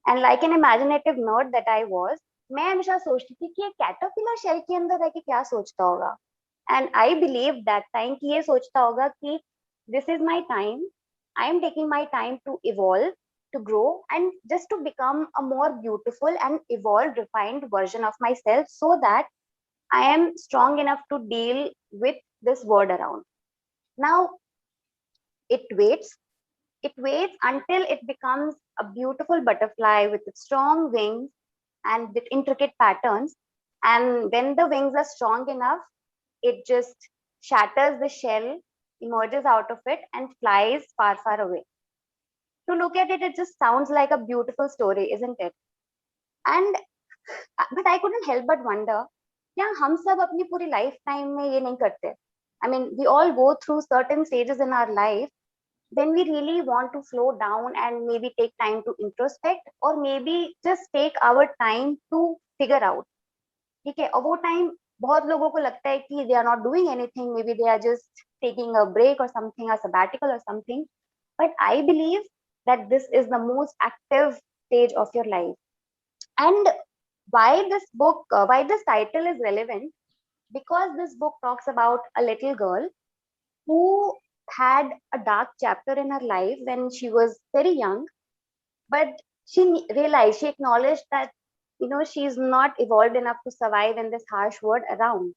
And like an imaginative nerd that I was, मैं हमेशा सोचती थी कि ये caterpillar shell के अंदर रह के क्या सोचता होगा. And I believed that time कि ये सोचता होगा कि this is my time. I am taking my time to evolve, to grow, and just to become a more beautiful and evolved, refined version of myself, so that I am strong enough to deal with this world around. Now, it waits until it becomes a beautiful butterfly with its strong wings and with intricate patterns. And when the wings are strong enough, it just shatters the shell, emerges out of it, and flies far, far away. To look at it, it just sounds like a beautiful story, isn't it? But I couldn't help but wonder, क्या हम सब अपनी पूरी life time में ये नहीं करते? I mean, we all go through certain stages in our life when we really want to slow down and maybe take time to introspect, or maybe just take our time to figure out. ठीक है, और वो time बहुत लोगों को लगता है कि they are not doing anything, maybe they are just taking a break or something, a sabbatical or something. But I believe that this is the most active stage of your life. And why this book, why this title is relevant? Because this book talks about a little girl who had a dark chapter in her life when she was very young, but she realized, she acknowledged that, you know, she's not evolved enough to survive in this harsh world around.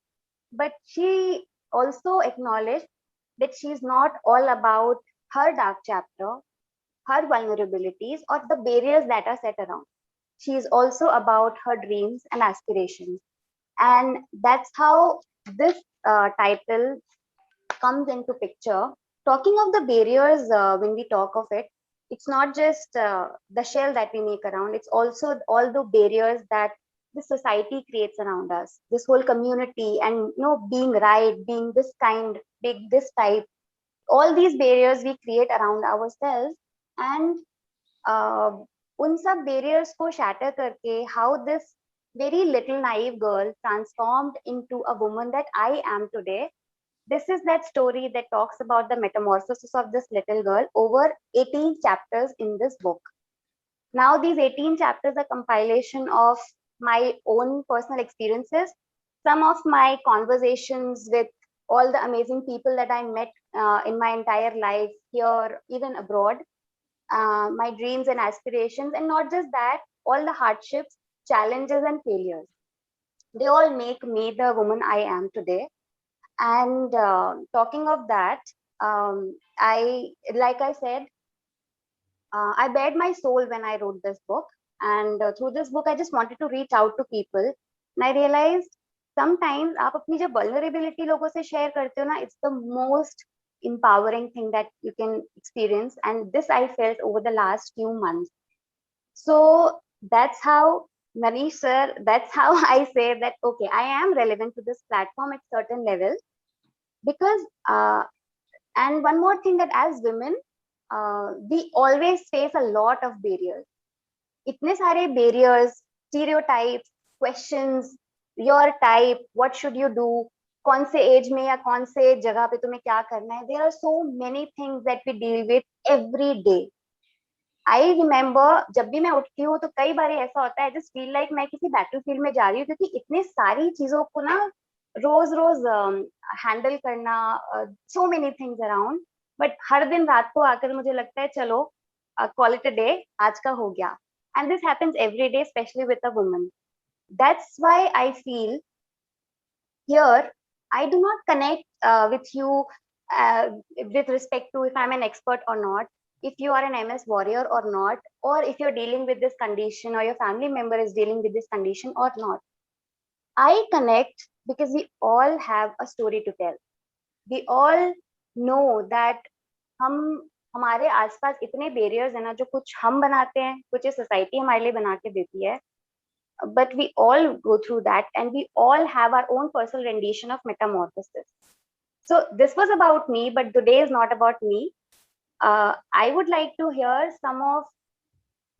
But she also acknowledged that she's not all about her dark chapter, her vulnerabilities, or the barriers that are set around. She is also about her dreams and aspirations. And that's how this title comes into picture. Talking of the barriers, when we talk of it, it's not just the shell that we make around, it's also all the barriers that the society creates around us, this whole community, and, you know, being right, being this kind, being this type, all these barriers we create around ourselves. And उन सब barriers को shatter करके, how this very little naive girl transformed into a woman that I am today. This is that story that talks about the metamorphosis of this little girl over 18 chapters in this book. Now, these 18 chapters are compilation of my own personal experiences, some of my conversations with all the amazing people that I met in my entire life here, even abroad, my dreams and aspirations, and not just that, all the hardships, challenges, and failures. They all make me the woman I am today. And talking of that, like I said, I bared my soul when I wrote this book. And through this book, I just wanted to reach out to people. And I realized sometimes आप अपनी जो vulnerability लोगों से share करते हो ना, it's the most empowering thing that you can experience. And this I felt over the last few months. So that's how, Manish sir, that's how I say that, okay, I am relevant to this platform at certain level. Because, and one more thing, that as women, we always face a lot of barriers. Itne sare barriers, stereotypes, questions, your type, what should you do, कौन से age में या कौन से जगह पे तुम्हें क्या करना है. There are so many things that we deal with every day. I remember जब भी मैं उठती हूँ तो कई बार ऐसा होता है, I just feel like मैं किसी battlefield में जा रही हूँ, क्योंकि इतने सारी चीजों को ना रोज रोज हैंडल करना, so many things around. But हर दिन रात को आकर मुझे लगता है चलो call it a day, आज का हो गया. And this happens every day, especially with a woman. That's why I feel here I do not connect with you with respect to if I'm an expert or not, if you are an MS warrior or not, or if you're dealing with this condition or your family member is dealing with this condition or not. I connect because we all have a story to tell. We all know that हमारे आसपास इतने barriers हैं ना, जो कुछ हम बनाते हैं, कुछ ये society हमारे लिए बना के देती है. But we all go through that, and we all have our own personal rendition of metamorphosis. So this was about me, but today is not about me. I would like to hear some of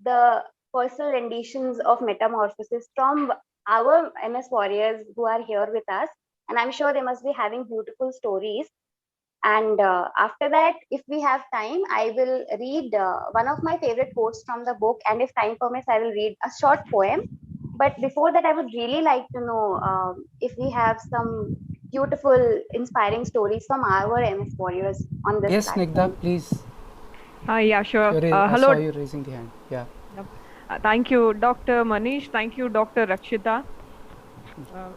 the personal renditions of metamorphosis from our MS warriors who are here with us, and I'm sure they must be having beautiful stories. And after that, if we have time, I will read one of my favorite quotes from the book, and if time permits, I will read a short poem. But before that, I would really like to know if we have some beautiful, inspiring stories from our MS warriors on this Yes, platform. Snigdha, please. Yeah, sure. I Hello. saw you raising the hand. Yeah. Thank you, Dr. Manish. Thank you, Dr. Rakshita.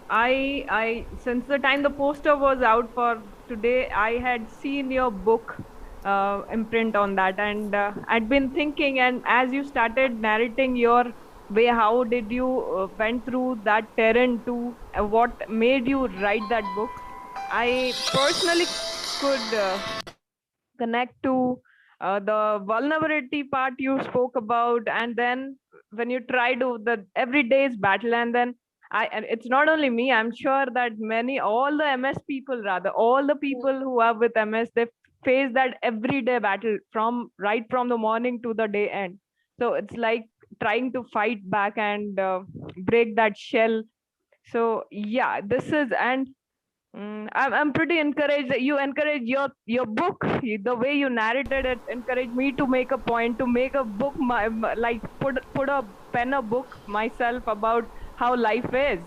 I since the time the poster was out for today, I had seen your book imprint on that, and I'd been thinking, and as you started narrating your way, how did you went through that terrain to what made you write that book, I personally could connect to the vulnerability part you spoke about, and then when you try to the everyday's battle, and then and it's not only me, I'm sure that all the MS people, rather all the people who are with MS, they face that everyday battle right from the morning to the day end. So it's like trying to fight back and break that shell. So yeah, this is, and I'm pretty encouraged that you encourage your book. The way you narrated it encouraged me to make a point, to make a book, like put a pen a book myself about how life is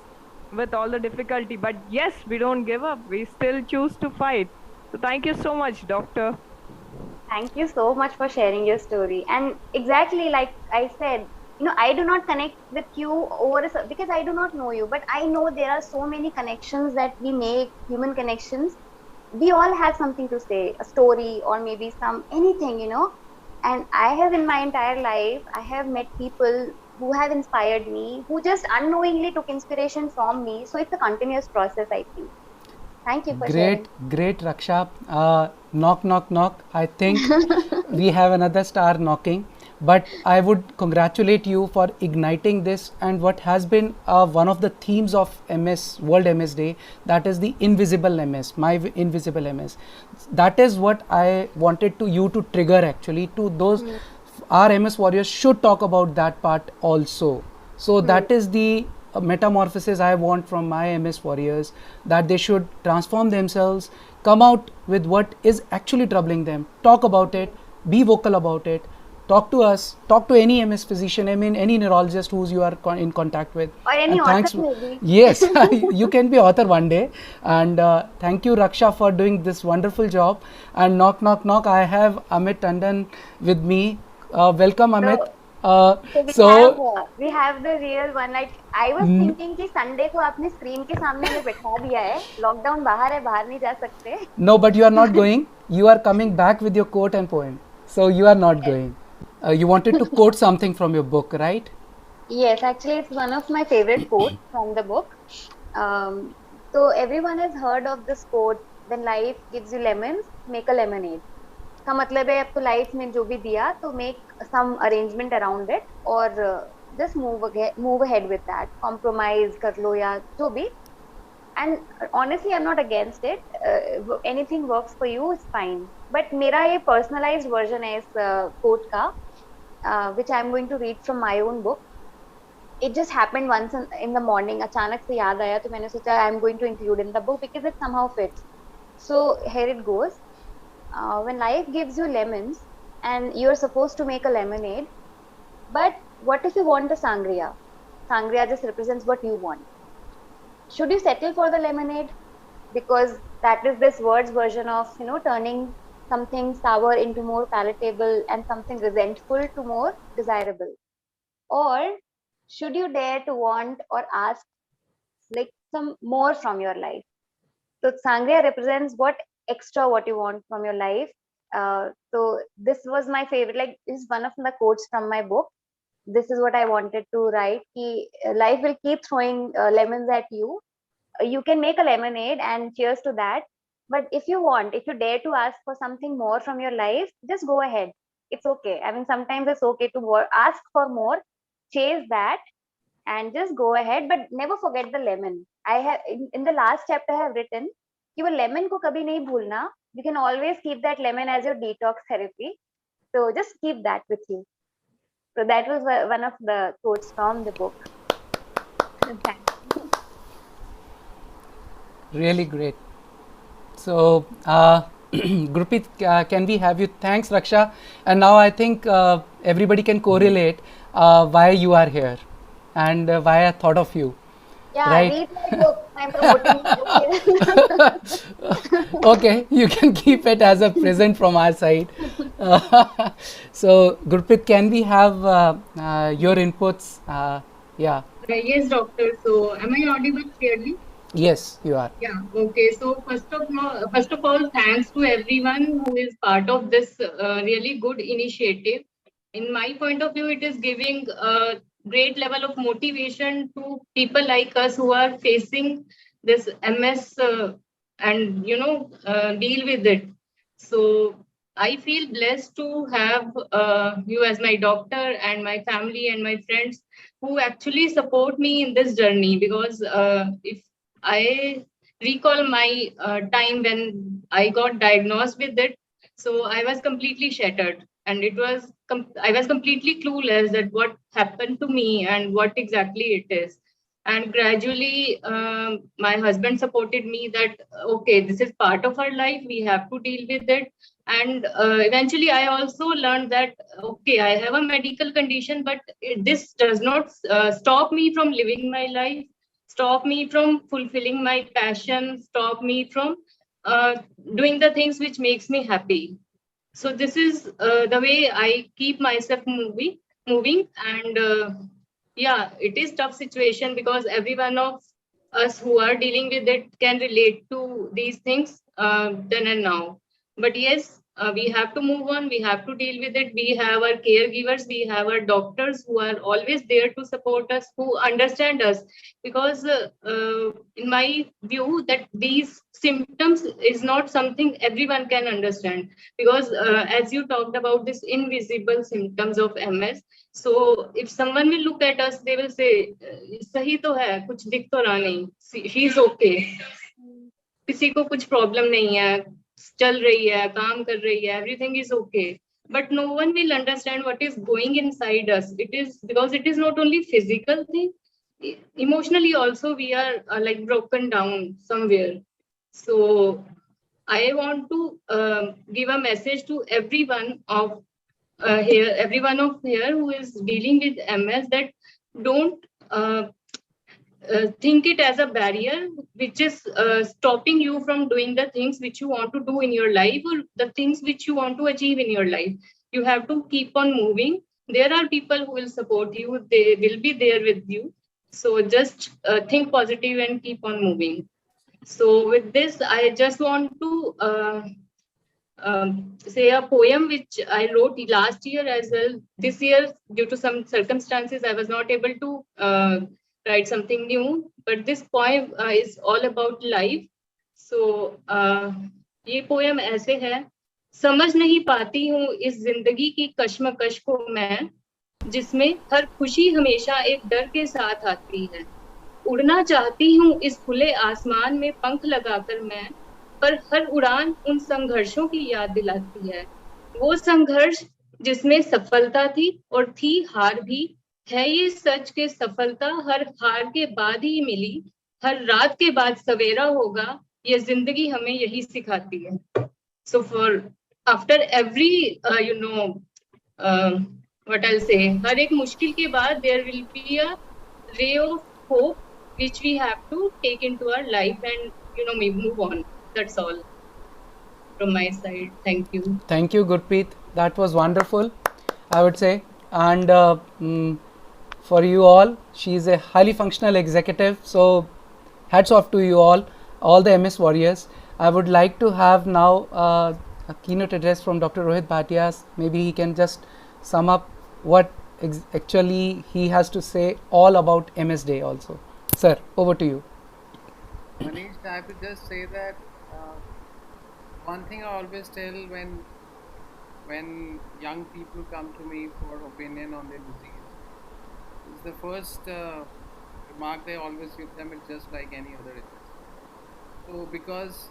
with all the difficulty. But yes, we don't give up. We still choose to fight. So thank you so much, doctor. Thank you so much for sharing your story. And exactly like I said, I do not connect with you because I do not know you, but I know there are so many connections that we make, human connections. We all have something to say, a story or maybe anything. And I have in my entire life, I have met people who have inspired me, who just unknowingly took inspiration from me. So it's a continuous process, I think. Thank you for sharing. Great, Raksha. Knock, knock, knock. I think we have another star knocking. But I would congratulate you for igniting this, and what has been one of the themes of MS, World MS Day, that is the invisible MS, my invisible MS. That is what I wanted you to trigger actually to those. Our MS warriors should talk about that part also. So that is the metamorphosis I want from my MS warriors, that they should transform themselves, come out with what is actually troubling them, talk about it, be vocal about it, talk to us, talk to any MS physician, I mean any neurologist whose you are in contact with. Or any author maybe. Yes, you can be author one day. And thank you Raksha for doing this wonderful job. And knock, knock, knock, I have Amit Tandon with me. Welcome Amit. We have the real one. Like I was thinking कि Sunday को आपने screen के सामने में बैठा दिया है. Lockdown बाहर है, बाहर नहीं जा सकते. No, but you are not going. You are coming back with your quote and poem. So you are not going. You wanted to quote something from your book, right? Yes, actually it's one of my favorite quotes from the book. So everyone has heard of this quote, when life gives you lemons, make a lemonade. का मतलब है आपको life में जो भी दिया तो make some arrangement around it और just move ahead with that, compromise कर लो या जो भी. And honestly I am not against it, anything works for you is fine. But मेरा ये पर्सनलाइज्ड वर्जन है इस कोट का, which I am going to read from my own book. It just happened once in the morning, अचानक से याद आया तो मैंने सोचा I am going to include in the book because it somehow fits. So here it goes. When life gives you lemons and you're supposed to make a lemonade, but what if you want a sangria? Sangria just represents what you want. Should you settle for the lemonade? Because that is this word's version of, turning something sour into more palatable and something resentful to more desirable. Or should you dare to want or ask like some more from your life? So sangria represents what you want from your life. So this was my favorite, like this is one of the quotes from my book. This is what I wanted to write. Life will keep throwing lemons at you. You can make a lemonade and cheers to that. But if you dare to ask for something more from your life, just go ahead. It's okay. I mean, sometimes it's okay to ask for more, chase that, and just go ahead. But never forget the lemon. I have in the last chapter I have written कि वो lemon को कभी नहीं भूलना. You can always keep that lemon as your detox therapy. So just keep that with you. So that was one of the quotes from the book. Really great. So Gurpreet, can we have you? Thanks Raksha. And now I think everybody can correlate why you are here and why I thought of you. Yeah, right? read my book. I'm promoting. Okay, you can keep it as a present from our side. So Gurpreet, can we have your inputs? Yeah. Yes, doctor. So am I audible clearly? Yes, you are. Yeah. Okay. So first of all, thanks to everyone who is part of this really good initiative. In my point of view, it is giving great level of motivation to people like us who are facing this MS and deal with it. So I feel blessed to have you as my doctor and my family and my friends who actually support me in this journey, because if I recall my time when I got diagnosed with it, So I was completely shattered, and I was completely clueless that what happened to me and what exactly it is. And gradually, my husband supported me that okay, this is part of our life. We have to deal with it. And eventually, I also learned that okay, I have a medical condition, but this does not stop me from living my life, stop me from fulfilling my passion, stop me from uh, doing the things which makes me happy. So this is the way I keep myself moving. And yeah, it is tough situation because every one of us who are dealing with it can relate to these things then and now. But yes, we have to move on. We have to deal with it. We have our caregivers. We have our doctors who are always there to support us, who understand us. Because in my view, that these symptoms is not something everyone can understand. Because as you talked about this invisible symptoms of MS, so if someone will look at us, they will say, "सही तो है, कुछ दिख तो रहा नहीं. She is okay. किसी को कुछ प्रॉब्लम नहीं है, चल रही है, काम कर रही है, everything is okay." But no one will understand what is going inside us. It is because it is not only physical thing, emotionally also we are like broken down somewhere. So I want to give a message to everyone of here who is dealing with MS, that don't think it as a barrier which is stopping you from doing the things which you want to do in your life, or the things which you want to achieve in your life. You have to keep on moving. There are people who will support you. They will be there with you. So just think positive and keep on moving. So with this, I just want to say a poem which I wrote last year as well. This year, due to some circumstances, I was not able to write something new. But this poem is all about life. So ये poem ऐसे है: समझ नहीं पाती हूँ इस जिंदगी की कश्मकश को मैं, जिसमें हर खुशी हमेशा एक डर के साथ आती है। उड़ना चाहती हूँ इस खुले आसमान में पंख लगाकर मैं, पर हर उड़ान उन संघर्षों की याद दिलाती है। वो संघर्ष जिसमें सफलता थी और थी हार भी। है ये सच के सफलता हर हार के बाद ही मिली, हर रात के बाद सवेरा होगा, ये जिंदगी हमें यही सिखाती है। So for after every what I'll say, हर एक मुश्किल के बाद there will be a ray of hope which we have to take into our life and move on. That's all from my side. Thank you. Thank you, Gurpreet. That was wonderful, I would say. And for you all, she is a highly functional executive. So hats off to you all the MS warriors. I would like to have now a keynote address from Dr. Rohit Bhatia. Maybe he can just sum up what actually he has to say all about MS Day also. Sir, over to you. Manish, I have to just say that one thing I always tell when young people come to me for opinion on their disease is the first remark they always give them is just like any other illness. So because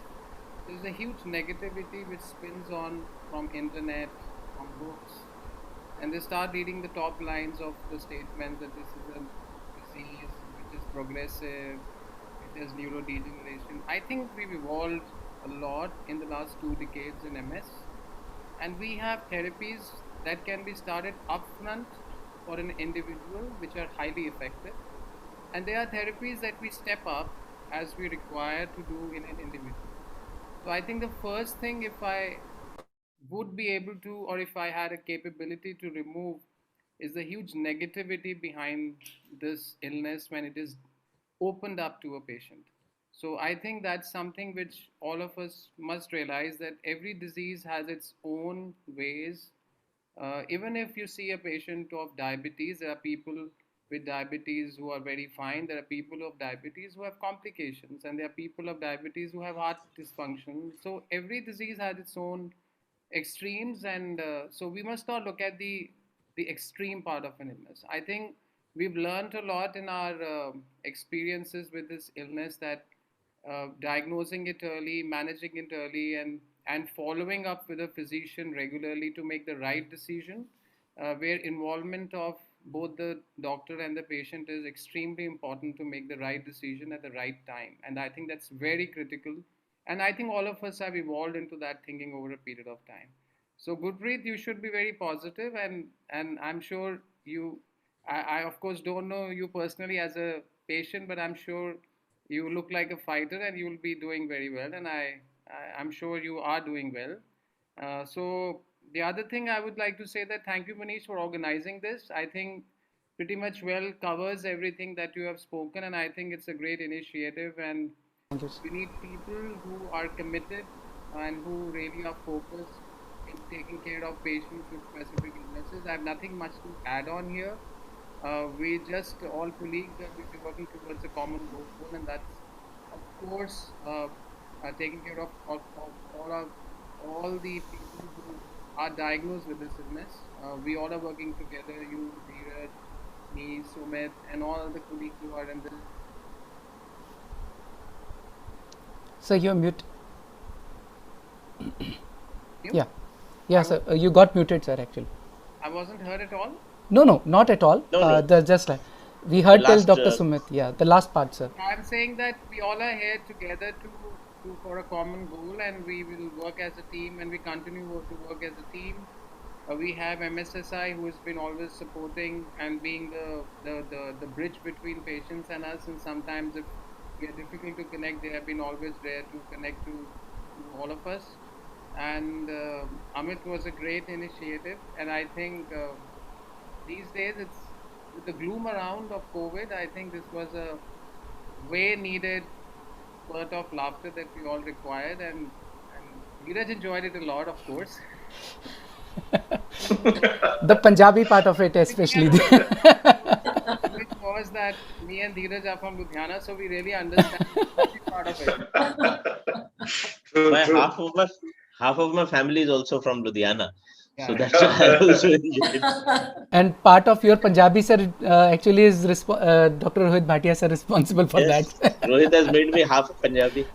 there is a huge negativity which spins on from internet, from books, and they start reading the top lines of the statements that this is a disease which is progressive, it has neurodegeneration. I think we've evolved a lot in the last 2 decades in MS, and we have therapies that can be started upfront for an individual which are highly effective, and there are therapies that we step up as we require to do in an individual. So I think the first thing, if I would be able to, or if I had a capability to remove, is the huge negativity behind this illness when it is opened up to a patient. So I think that's something which all of us must realize, that every disease has its own ways. Even if you see a patient of diabetes, there are people with diabetes who are very fine. There are people of diabetes who have complications, and there are people of diabetes who have heart dysfunction. So every disease has its own extremes, and so we must not look at the extreme part of an illness. I think we've learned a lot in our experiences with this illness, that diagnosing it early, managing it early, and and following up with a physician regularly to make the right decision, where involvement of both the doctor and the patient is extremely important to make the right decision at the right time. And I think that's very critical. And I think all of us have evolved into that thinking over a period of time. So Gurpreet, you should be very positive, and I'm sure you. I of course don't know you personally as a patient, but I'm sure you look like a fighter, and you will be doing very well. And I'm sure you are doing well. So the other thing I would like to say that thank you, Manish, for organizing this. I think pretty much well covers everything that you have spoken, and I think it's a great initiative. And we need people who are committed and who really are focused in taking care of patients with specific illnesses. I have nothing much to add on here. We just all colleagues that we'll be working towards a common goal, and that's of course taking care of all the people who are diagnosed with this illness. We all are working together, you, Dheeraj, me, Sumit, and all the colleagues who are in this. So you're mute. Yeah, sir. You got muted, sir. Actually, I wasn't heard at all. No, not at all. No. Just like we heard till Dr. Sumit. Yeah, the last part, sir. I'm saying that we all are here together for a common goal, and we will work as a team, and we continue to work as a team. We have MSSI, who has been always supporting and being the bridge between patients and us, and sometimes if we are difficult to connect, they have been always there to connect to all of us. And Amit was a great initiative, and I think these days it's with the gloom around of COVID, I think this was a way needed spurt of laughter that we all required, and Dheeraj enjoyed it a lot, of course. The Punjabi part of it especially. Which was that me and Dheeraj are from Ludhiana, so we really understand the part of it. Half of my family is also from Ludhiana. Yeah. So that's why I also enjoyed it. And part of your Punjabi, sir, actually is Dr. Rohit Bhatia, sir, responsible for that. Rohit has made me half Punjabi.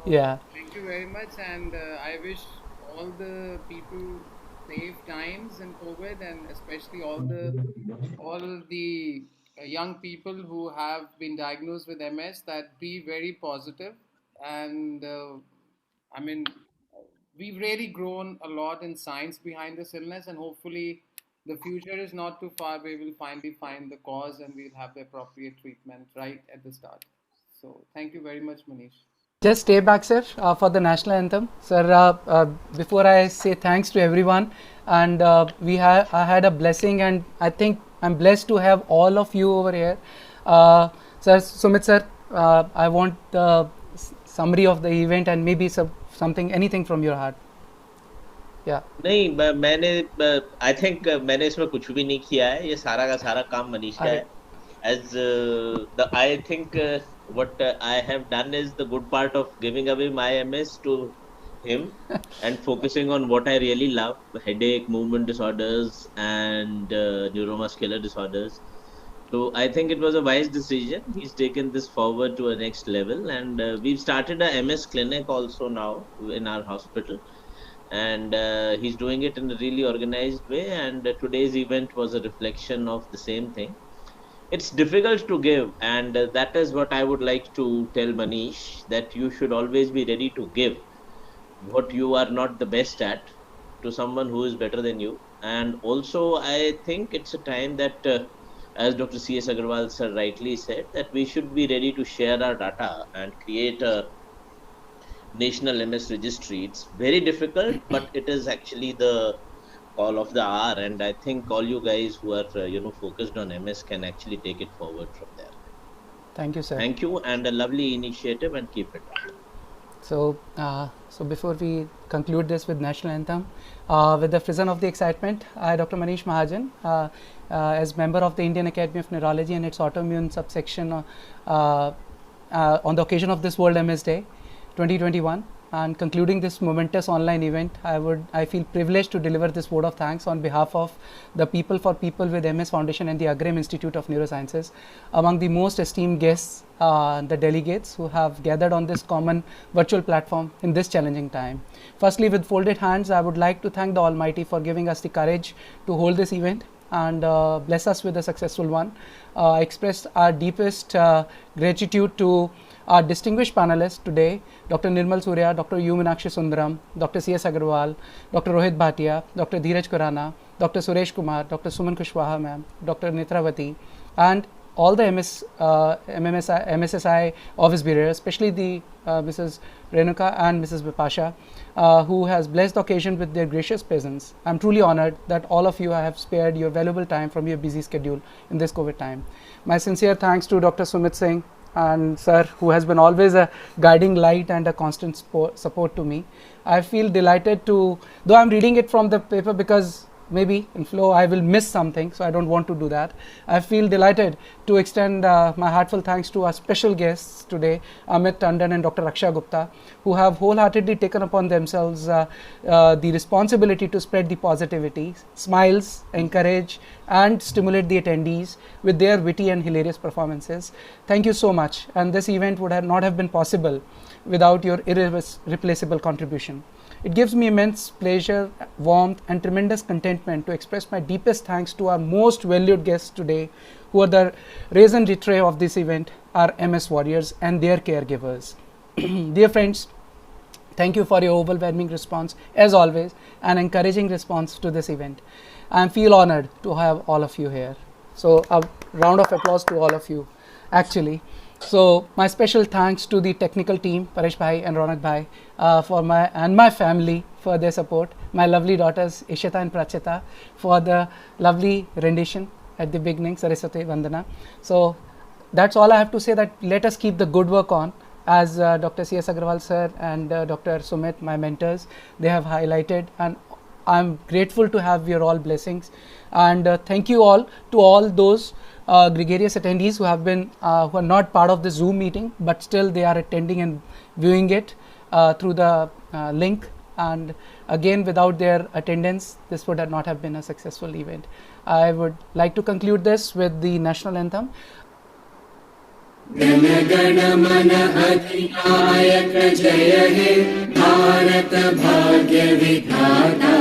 Yeah. Thank you very much, and I wish all the people safe times in COVID, and especially all the young people who have been diagnosed with MS, that be very positive. And I mean, we've really grown a lot in science behind this illness, and hopefully the future is not too far where we'll finally find the cause and we'll have the appropriate treatment right at the start. So thank you very much, Manish. Just stay back, sir, for the national anthem. Sir, before I say thanks to everyone, and I had a blessing, and I think I'm blessed to have all of you over here. Sir, Sumit sir, I want the summary of the event and maybe anything from your heart. Yeah. नहीं, I think मैंने इसमें कुछ भी नहीं किया है. ये सारा का सारा काम मनीष का है. As I think what I have done is the good part of giving away my MS to him and focusing on what I really love: headache, movement disorders, and neuromuscular disorders. So I think it was a wise decision. He's taken this forward to a next level, and we've started a MS clinic also now in our hospital, and he's doing it in a really organized way. And today's event was a reflection of the same thing. It's difficult to give, and that is what I would like to tell Manish, that you should always be ready to give what you are not the best at to someone who is better than you. And also I think it's a time that as Dr. C.S. Agarwal sir rightly said, that we should be ready to share our data and create a national MS registry. It's very difficult, but it is actually the call of the hour, and I think all you guys who are focused on MS can actually take it forward from there. Thank you, sir. Thank you, and a lovely initiative, and keep it up. So before we conclude this with national anthem, with the frisson of the excitement, I, Dr. Manish Mahajan, as member of the Indian Academy of Neurology and its autoimmune subsection, on the occasion of this World MS Day 2021, and concluding this momentous online event, I feel privileged to deliver this vote of thanks on behalf of the People for People with MS Foundation and the Agram Institute of Neurosciences, among the most esteemed guests, the delegates who have gathered on this common virtual platform in this challenging time. Firstly, with folded hands, I would like to thank the Almighty for giving us the courage to hold this event and bless us with a successful one. I express our deepest gratitude to our distinguished panelists today, Dr. Nirmal Surya, Dr. U. Meenakshi Sundaram, Dr. C.S. Agarwal, Dr. Rohit Bhatia, Dr. Dheeraj Khurana, Dr. Suresh Kumar, Dr. Suman Kushwaha ma'am, Dr. Netravati, and all the MSSI office bearers, especially the Mrs. Renuka and Mrs. Bipasha, who has blessed the occasion with their gracious presence. I'm truly honored that all of you have spared your valuable time from your busy schedule in this COVID time. My sincere thanks to Dr. Sumit Singh and sir, who has been always a guiding light and a constant support to me. I feel delighted to, though I'm reading it from the paper because maybe in flow I will miss something, so I don't want to do that. I feel delighted to extend my heartfelt thanks to our special guests today, Amit Tandon and Dr. Raksha Gupta, who have wholeheartedly taken upon themselves the responsibility to spread the positivity, smiles, encourage and stimulate the attendees with their witty and hilarious performances. Thank you so much, and this event would not have been possible without your irreplaceable contribution. It gives me immense pleasure, warmth and tremendous contentment to express my deepest thanks to our most valued guests today, who are the raison d'etre of this event, our MS warriors and their caregivers. Dear friends, thank you for your overwhelming response, as always, and encouraging response to this event. I feel honored to have all of you here. So a round of applause to all of you, actually. So my special thanks to the technical team, Paresh Bhai and Ronak Bhai, for my family for their support. My lovely daughters Ishita and Prachita for the lovely rendition at the beginning, Saraswati Vandana. So that's all I have to say, that let us keep the good work on, as Dr. C.S. Agarwal sir and Dr. Sumit, my mentors, they have highlighted, and I'm grateful to have your all blessings. And thank you all to all those gregarious attendees who have been who are not part of the Zoom meeting, but still they are attending and viewing it through the link. And again, without their attendance, this would not have been a successful event. I would like to conclude this with the national anthem. गण गण मन अधिनायक जय हे भारत भाग्य विधाता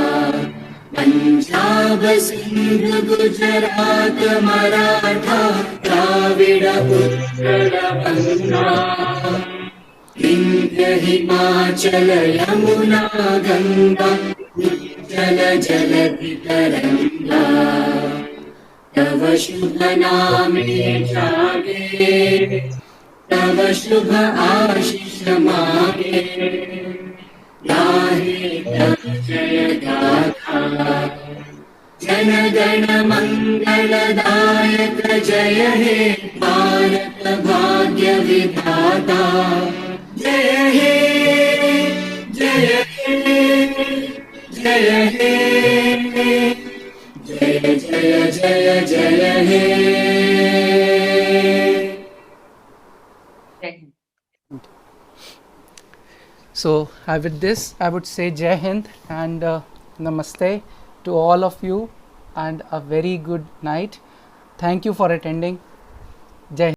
पंजाब सिंध गुजरात मराठा द्राविड़ उत्कल बंगा विंध्य हिमाचल यमुना गंगा उज्जल जलधि तरंगा तव शुभ नामे जागे तव शुभ आशीष मागे गाहे तव जय गाथा जन गण मंगलदायक जय हे भारत भाग्य विधाता जय हे जय हे जय हे जय जय जय जय हे. So with this, I would say Jai Hind and Namaste to all of you, and a very good night. Thank you for attending. Jai Hind.